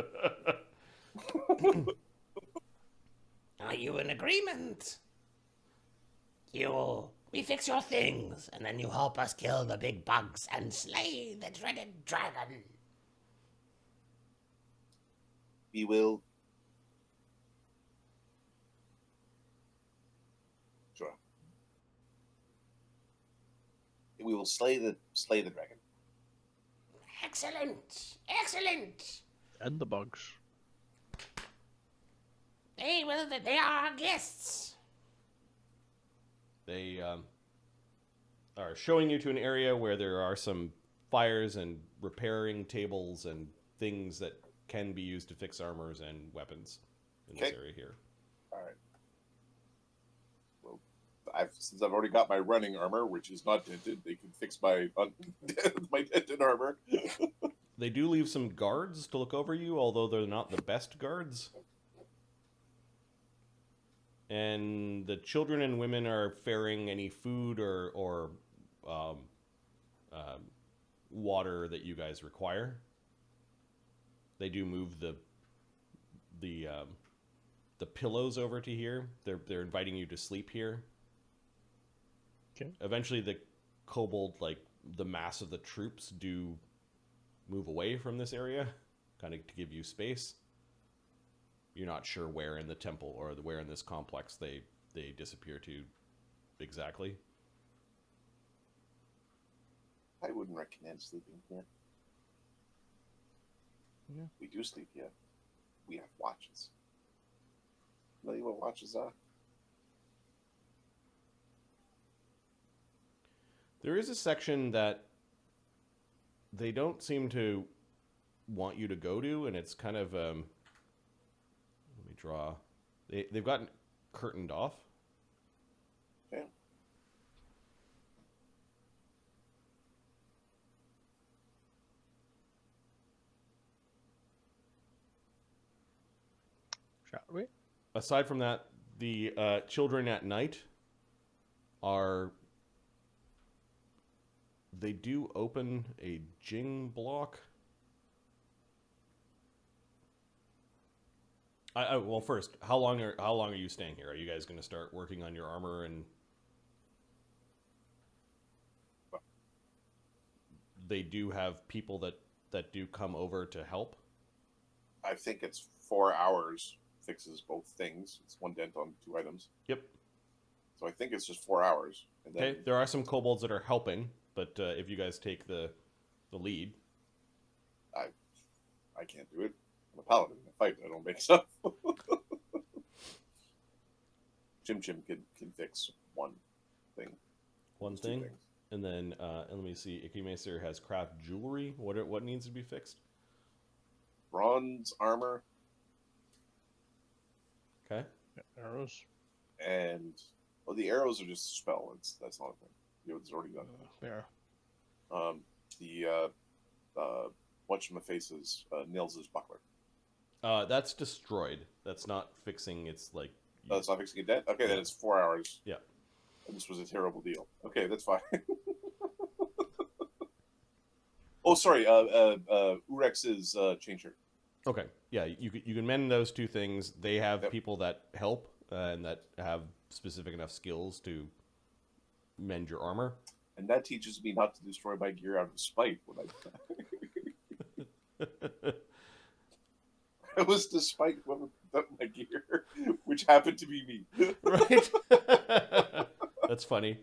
Are you in agreement? We fix your things, and then you help us kill the big bugs and slay the dreaded dragon. We will. Sure. We will slay the dragon. Excellent. Excellent. And the bugs. They are our guests. They are showing you to an area where there are some fires and repairing tables and things that can be used to fix armors and weapons in this area here. All right. Well, since I've already got my running armor, which is not dented, they can fix my my dented armor. They do leave some guards to look over you, although they're not the best guards. And the children and women are faring any food or water that you guys require. They do move the pillows over to here. They're inviting you to sleep here. Okay. Eventually, the kobold, like the mass of the troops, do move away from this area, kind of to give you space. You're not sure where in the temple or where in this complex they disappear to exactly. I wouldn't recommend sleeping here. Yeah. We do sleep here. We have watches. Know what watches are? There is a section that they don't seem to want you to go to, and it's kind of let me draw. They've gotten curtained off. Okay. Shall we? Aside from that, the children at night are... They do open a Jing block. Well, first, how long are you staying here? Are you guys going to start working on your armor and... They do have people that do come over to help. I think it's 4 hours fixes both things. It's one dent on 2 items. Yep. So I think it's just 4 hours. And then Okay, there are some kobolds that are helping, but if you guys take the lead... I can't do it. I'm a paladin. I fight. I don't make stuff. Chimchim can fix one thing. One Two thing. things. And then, let me see, Ikimacer has craft jewelry. What needs to be fixed? Bronze armor Okay. Arrows. and the arrows are just a spell. That's not a thing. It's already done. There. Whatchamaface's Nils' buckler. That's destroyed. That's not fixing. It's like... Oh, it's not fixing a dent? Okay, then it's 4 hours. Yeah. And this was a terrible deal. Okay, that's fine. Oh, sorry. Oorex's changer. Okay. Yeah, you can mend those two things. They have Yep. people that help and that have specific enough skills to mend your armor. And that teaches me not to destroy my gear out of spite when it was despite whoever picked up my gear, which happened to be me. Right? That's funny.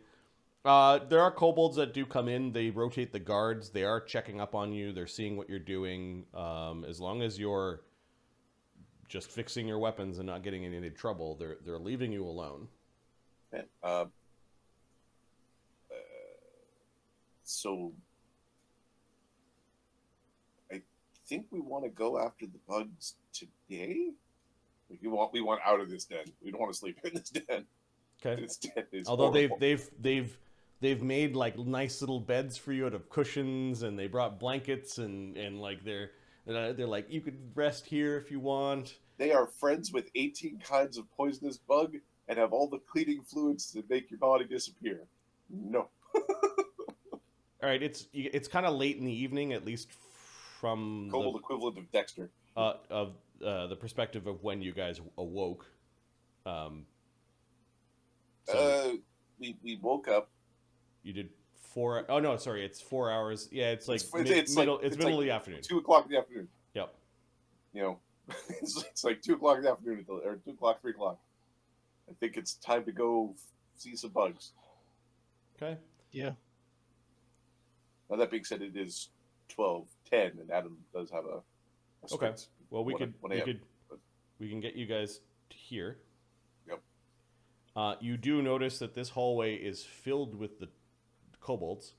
There are kobolds that do come in. They rotate the guards. They are checking up on you. They're seeing what you're doing. As long as you're just fixing your weapons and not getting in any trouble, they're leaving you alone. Okay. So I think we want to go after the bugs today. We want out of this den. We don't want to sleep in this den. Okay. This den is Although horrible. they've made like nice little beds for you out of cushions, and they brought blankets and like they're like, you could rest here if you want. They are friends with 18 kinds of poisonous bug and have all the cleaning fluids that make your body disappear. No. All right, it's kind of late in the evening, at least from Kobold equivalent of Dexter. of the perspective of when you guys awoke. We woke up. You did 4. Oh no, sorry, it's 4 hours. Yeah, it's like It's middle like of the afternoon. 2:00 in the afternoon. Yep. You know, it's like 2:00 in the afternoon, or 2:00, 3:00. I think it's time to go see some bugs. Okay. Yeah. Now that being said, it is 12, 10, and Adam does have a Okay. strict Well, we 1 a.m. can get you guys here. Yep. You do notice that this hallway is filled with the kobolds.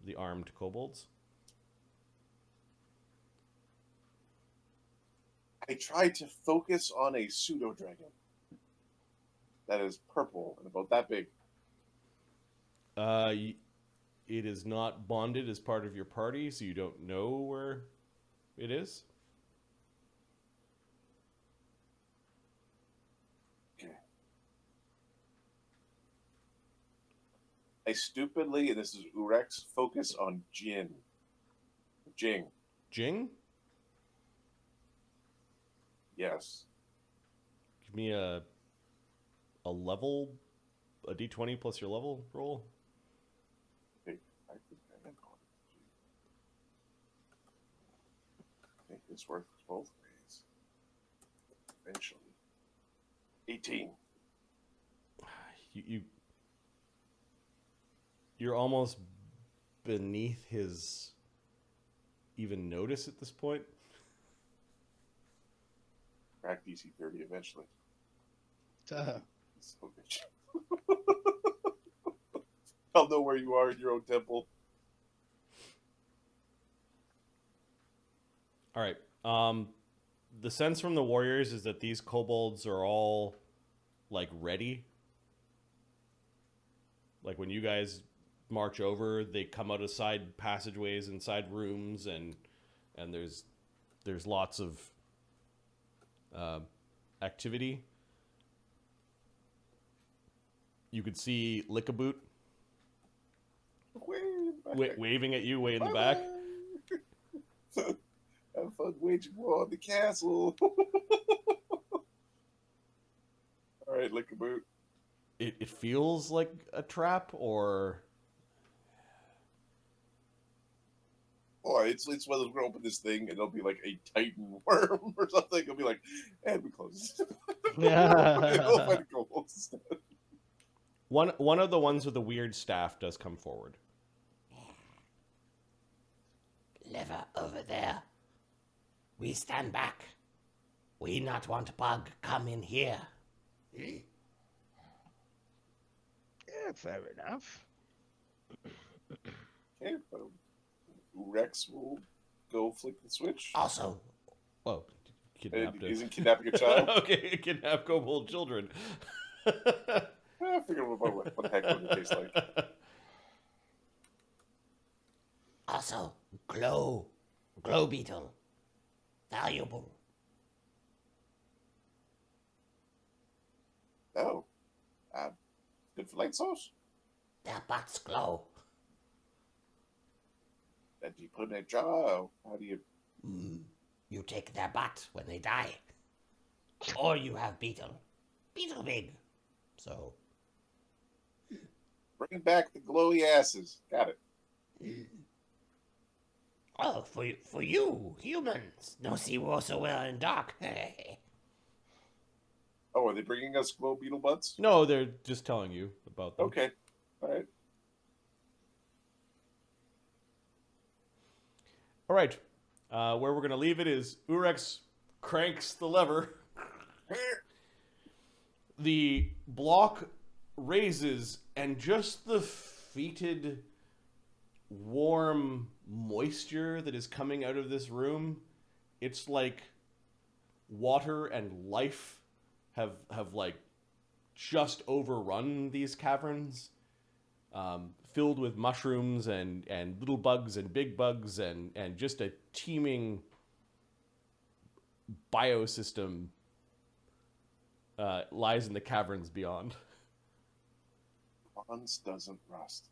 The armed kobolds. I tried to focus on a pseudo dragon that is purple and about that big. It is not bonded as part of your party, so you don't know where it is. Okay. I stupidly, and this is Oorex, focus on Jing. Jing? Yes. Give me a level, a d20 plus your level roll. Okay, I think I am on it. Okay, it's worth both ways. Eventually. 18. You're almost beneath his even notice at this point. Crack DC 30 eventually. So bitch. I'll know where you are in your own temple. All right. The sense from the warriors is that these kobolds are all like ready. Like when you guys march over, they come out of side passageways inside rooms, and there's lots of activity. You could see Lickaboot waving at you way in the back. Have fun waging war on the castle. All right, Lickaboot. It feels like a trap, or it's one of those, we're gonna open this thing and it'll be like a titan worm or something. It'll be like, and we close. It'll find kobolds instead. One of the ones with the weird staff does come forward. Lever over there. We stand back. We not want bug come in here. Yeah, fair enough. Okay, Rex will go flick the switch. Also, Whoa, kidnapped it. Isn't kidnapping a child? Okay, kidnap kobold children. I figured what the heck would it taste like. also, glow beetle. Valuable. Oh, good for light source. Their butts glow. Then do you put them in a jar? Or how do you? You take their butt when they die. Or you have beetle. Beetle big. So. Bring back the glowy asses. Got it. Oh, for you, humans. No see war so well in dark. Oh, are they bringing us glow beetle butts? No, they're just telling you about them. Okay, all right. All right. Where we're going to leave it is Oorex cranks the lever. The block raises, and just the fetid, warm moisture that is coming out of this room, it's like water and life have like just overrun these caverns, filled with mushrooms and little bugs and big bugs and just a teeming biosystem lies in the caverns beyond. Bronze doesn't rust.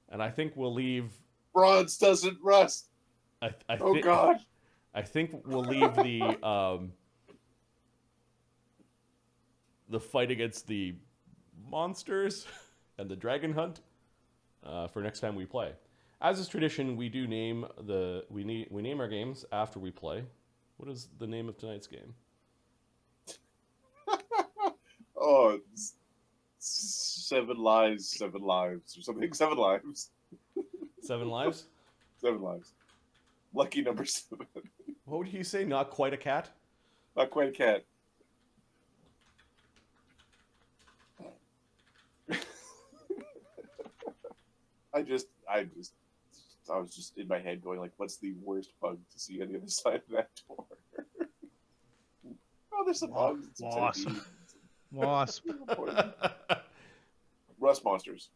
And I think we'll leave. Bronze doesn't rust. Oh God! I think we'll leave the fight against the monsters and the dragon hunt for next time we play. As is tradition, we do name we name our games after we play. What is the name of tonight's game? Oh, it's 7 lives, 7 lives, or something. 7 lives. 7 lives? 7 lives. Lucky number 7. What would you say? Not quite a cat? Not quite a cat. I was just in my head going like, what's the worst bug to see on the other side of that door? Oh, there's some bugs. Some Wasp. centipedes. Wasp. Rust monsters.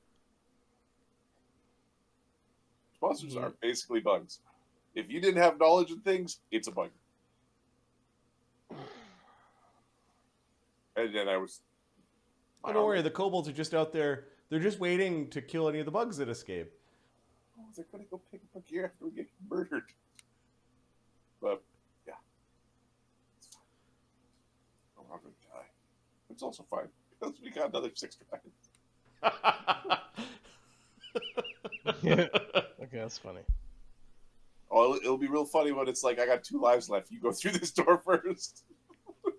Monsters Yeah. are basically bugs. If you didn't have knowledge of things, it's a bug. And then I was... Oh, don't worry, the kobolds are just out there. They're just waiting to kill any of the bugs that escape. Oh, they're going to go pick up a gear after we get murdered. But, yeah. It's fine. Oh, I'm going to die. It's also fine, because we got another 6 tries. Yeah. Okay, that's funny. Oh, it'll be real funny when it's like, I got 2 lives left. You go through this door first.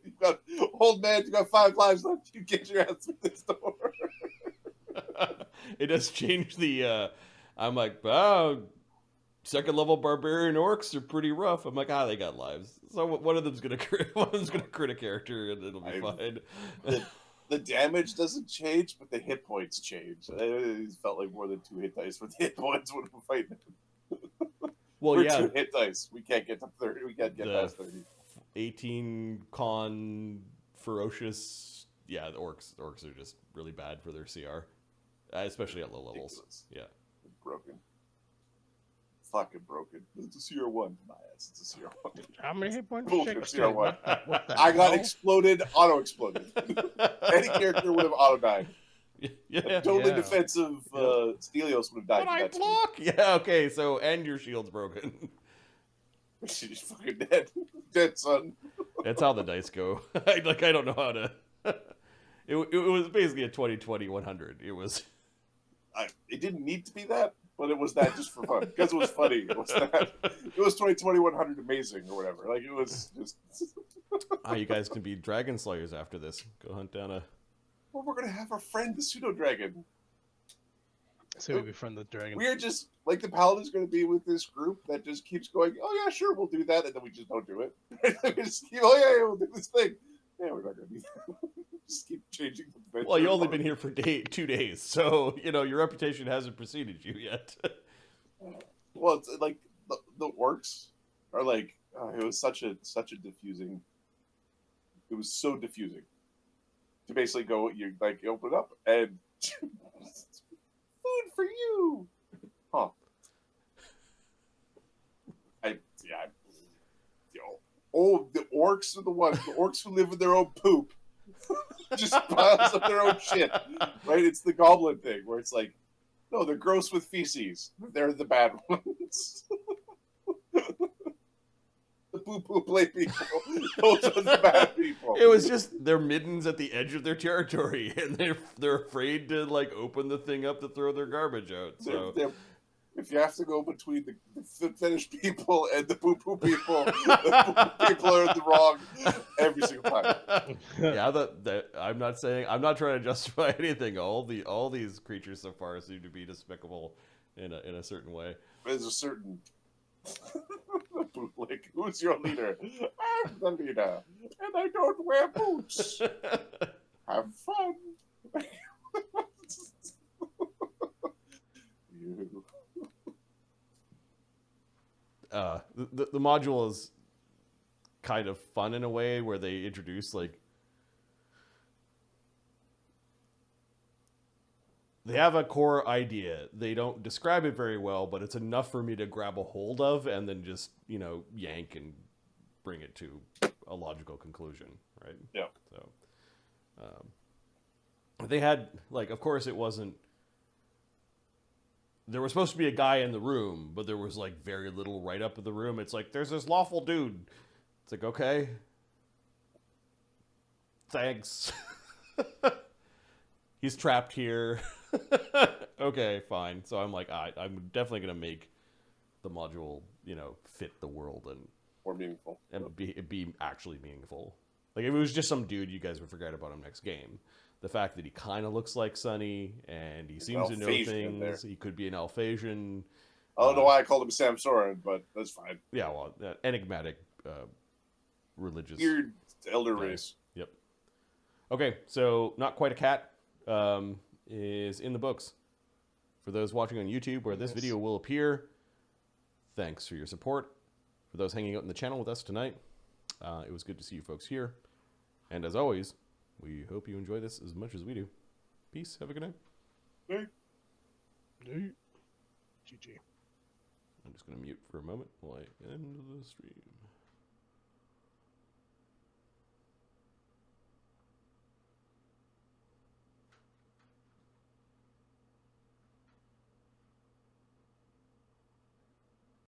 You got, old man, you got 5 lives left. You get your ass through this door. It does change the, I'm like, wow, 2nd level barbarian orcs are pretty rough. I'm like, they got lives. So one of them's gonna crit a character and it'll be fine. The damage doesn't change, but the hit points change. It felt like more than 2 hit dice for the hit points when we're fighting. Well, We're yeah, 2 hit dice. We can't get to 30. We can't get past 30. 18 con ferocious. Yeah, the orcs are just really bad for their CR, especially at low levels. Ridiculous. Yeah, Broken. Fucking broken. It's a CR1. My ass. It's a CR1. How many hit points? Bullshit, 16. CR1. What the I got hell? exploded, auto exploded. Any character would have auto died. yeah. Totally Yeah. defensive Stelios would have died. But I from that too. block. Yeah, okay. So and your shield's broken. She's fucking dead. Dead, son. That's how the dice go. I don't know how to. It was basically a 20/20/100. It was. It didn't need to be that, but it was that just for fun. Because it was funny. It was that. It was 20/20/100 amazing or whatever. Like, it was just... You guys can be dragon slayers after this. Go hunt down a... Well, we're going to have our friend, the pseudo-dragon. So we befriend the dragon. We are just... Like, the paladin's going to be with this group that just keeps going, oh, yeah, sure, we'll do that. And then we just don't do it. We just keep, oh, yeah, we'll do this thing. Yeah, we're not going to do that. Just keep changing the Well, you've only been here for 2 days, so, your reputation hasn't preceded you yet. Well, it's like the orcs are like it was such a diffusing. It was so diffusing to basically go. You open it up and food for you. Huh? Oh, the orcs are the ones. The orcs who live in their own poop. Just piles up their own shit. Right? It's the goblin thing where it's like, no, they're gross with feces. They're the bad ones. The poo-poo play people. Those are the bad people. It was just their middens at the edge of their territory, and they're afraid to open the thing up to throw their garbage out. So if you have to go between the fetish people and the poo-poo people, the poo-poo people are in the wrong every single time. Yeah, I'm not trying to justify anything. All these creatures so far seem to be despicable in a certain way. There's a certain bootleg. Who's your leader? I'm the leader, and I don't wear boots. Have fun. You. The module is kind of fun in a way where they introduce they have a core idea. They don't describe it very well, but it's enough for me to grab a hold of and then just yank and bring it to a logical conclusion, right? Yeah. So they had of course it wasn't. There was supposed to be a guy in the room, but there was very little right up in the room. It's there's this lawful dude. It's okay. Thanks. He's trapped here. Okay, fine. So I'm I'm definitely going to make the module, fit the world and More meaningful. be actually meaningful. Like, if it was just some dude, you guys would forget about him next game. The fact that he kind of looks like Sonny, and he seems to know Alphasian in there. things. He could be an Alphasian. I don't know why I called him Sam Soren, but that's fine. Yeah, well, enigmatic religious. Weird elder guy. race. Yep. Okay, so Not Quite a Cat is in the books. For those watching on YouTube, where this video will appear, thanks for your support. For those hanging out in the channel with us tonight, it was good to see you folks here. And as always, we hope you enjoy this as much as we do. Peace. Have a good night. GG. I'm just going to mute for a moment while I end the stream.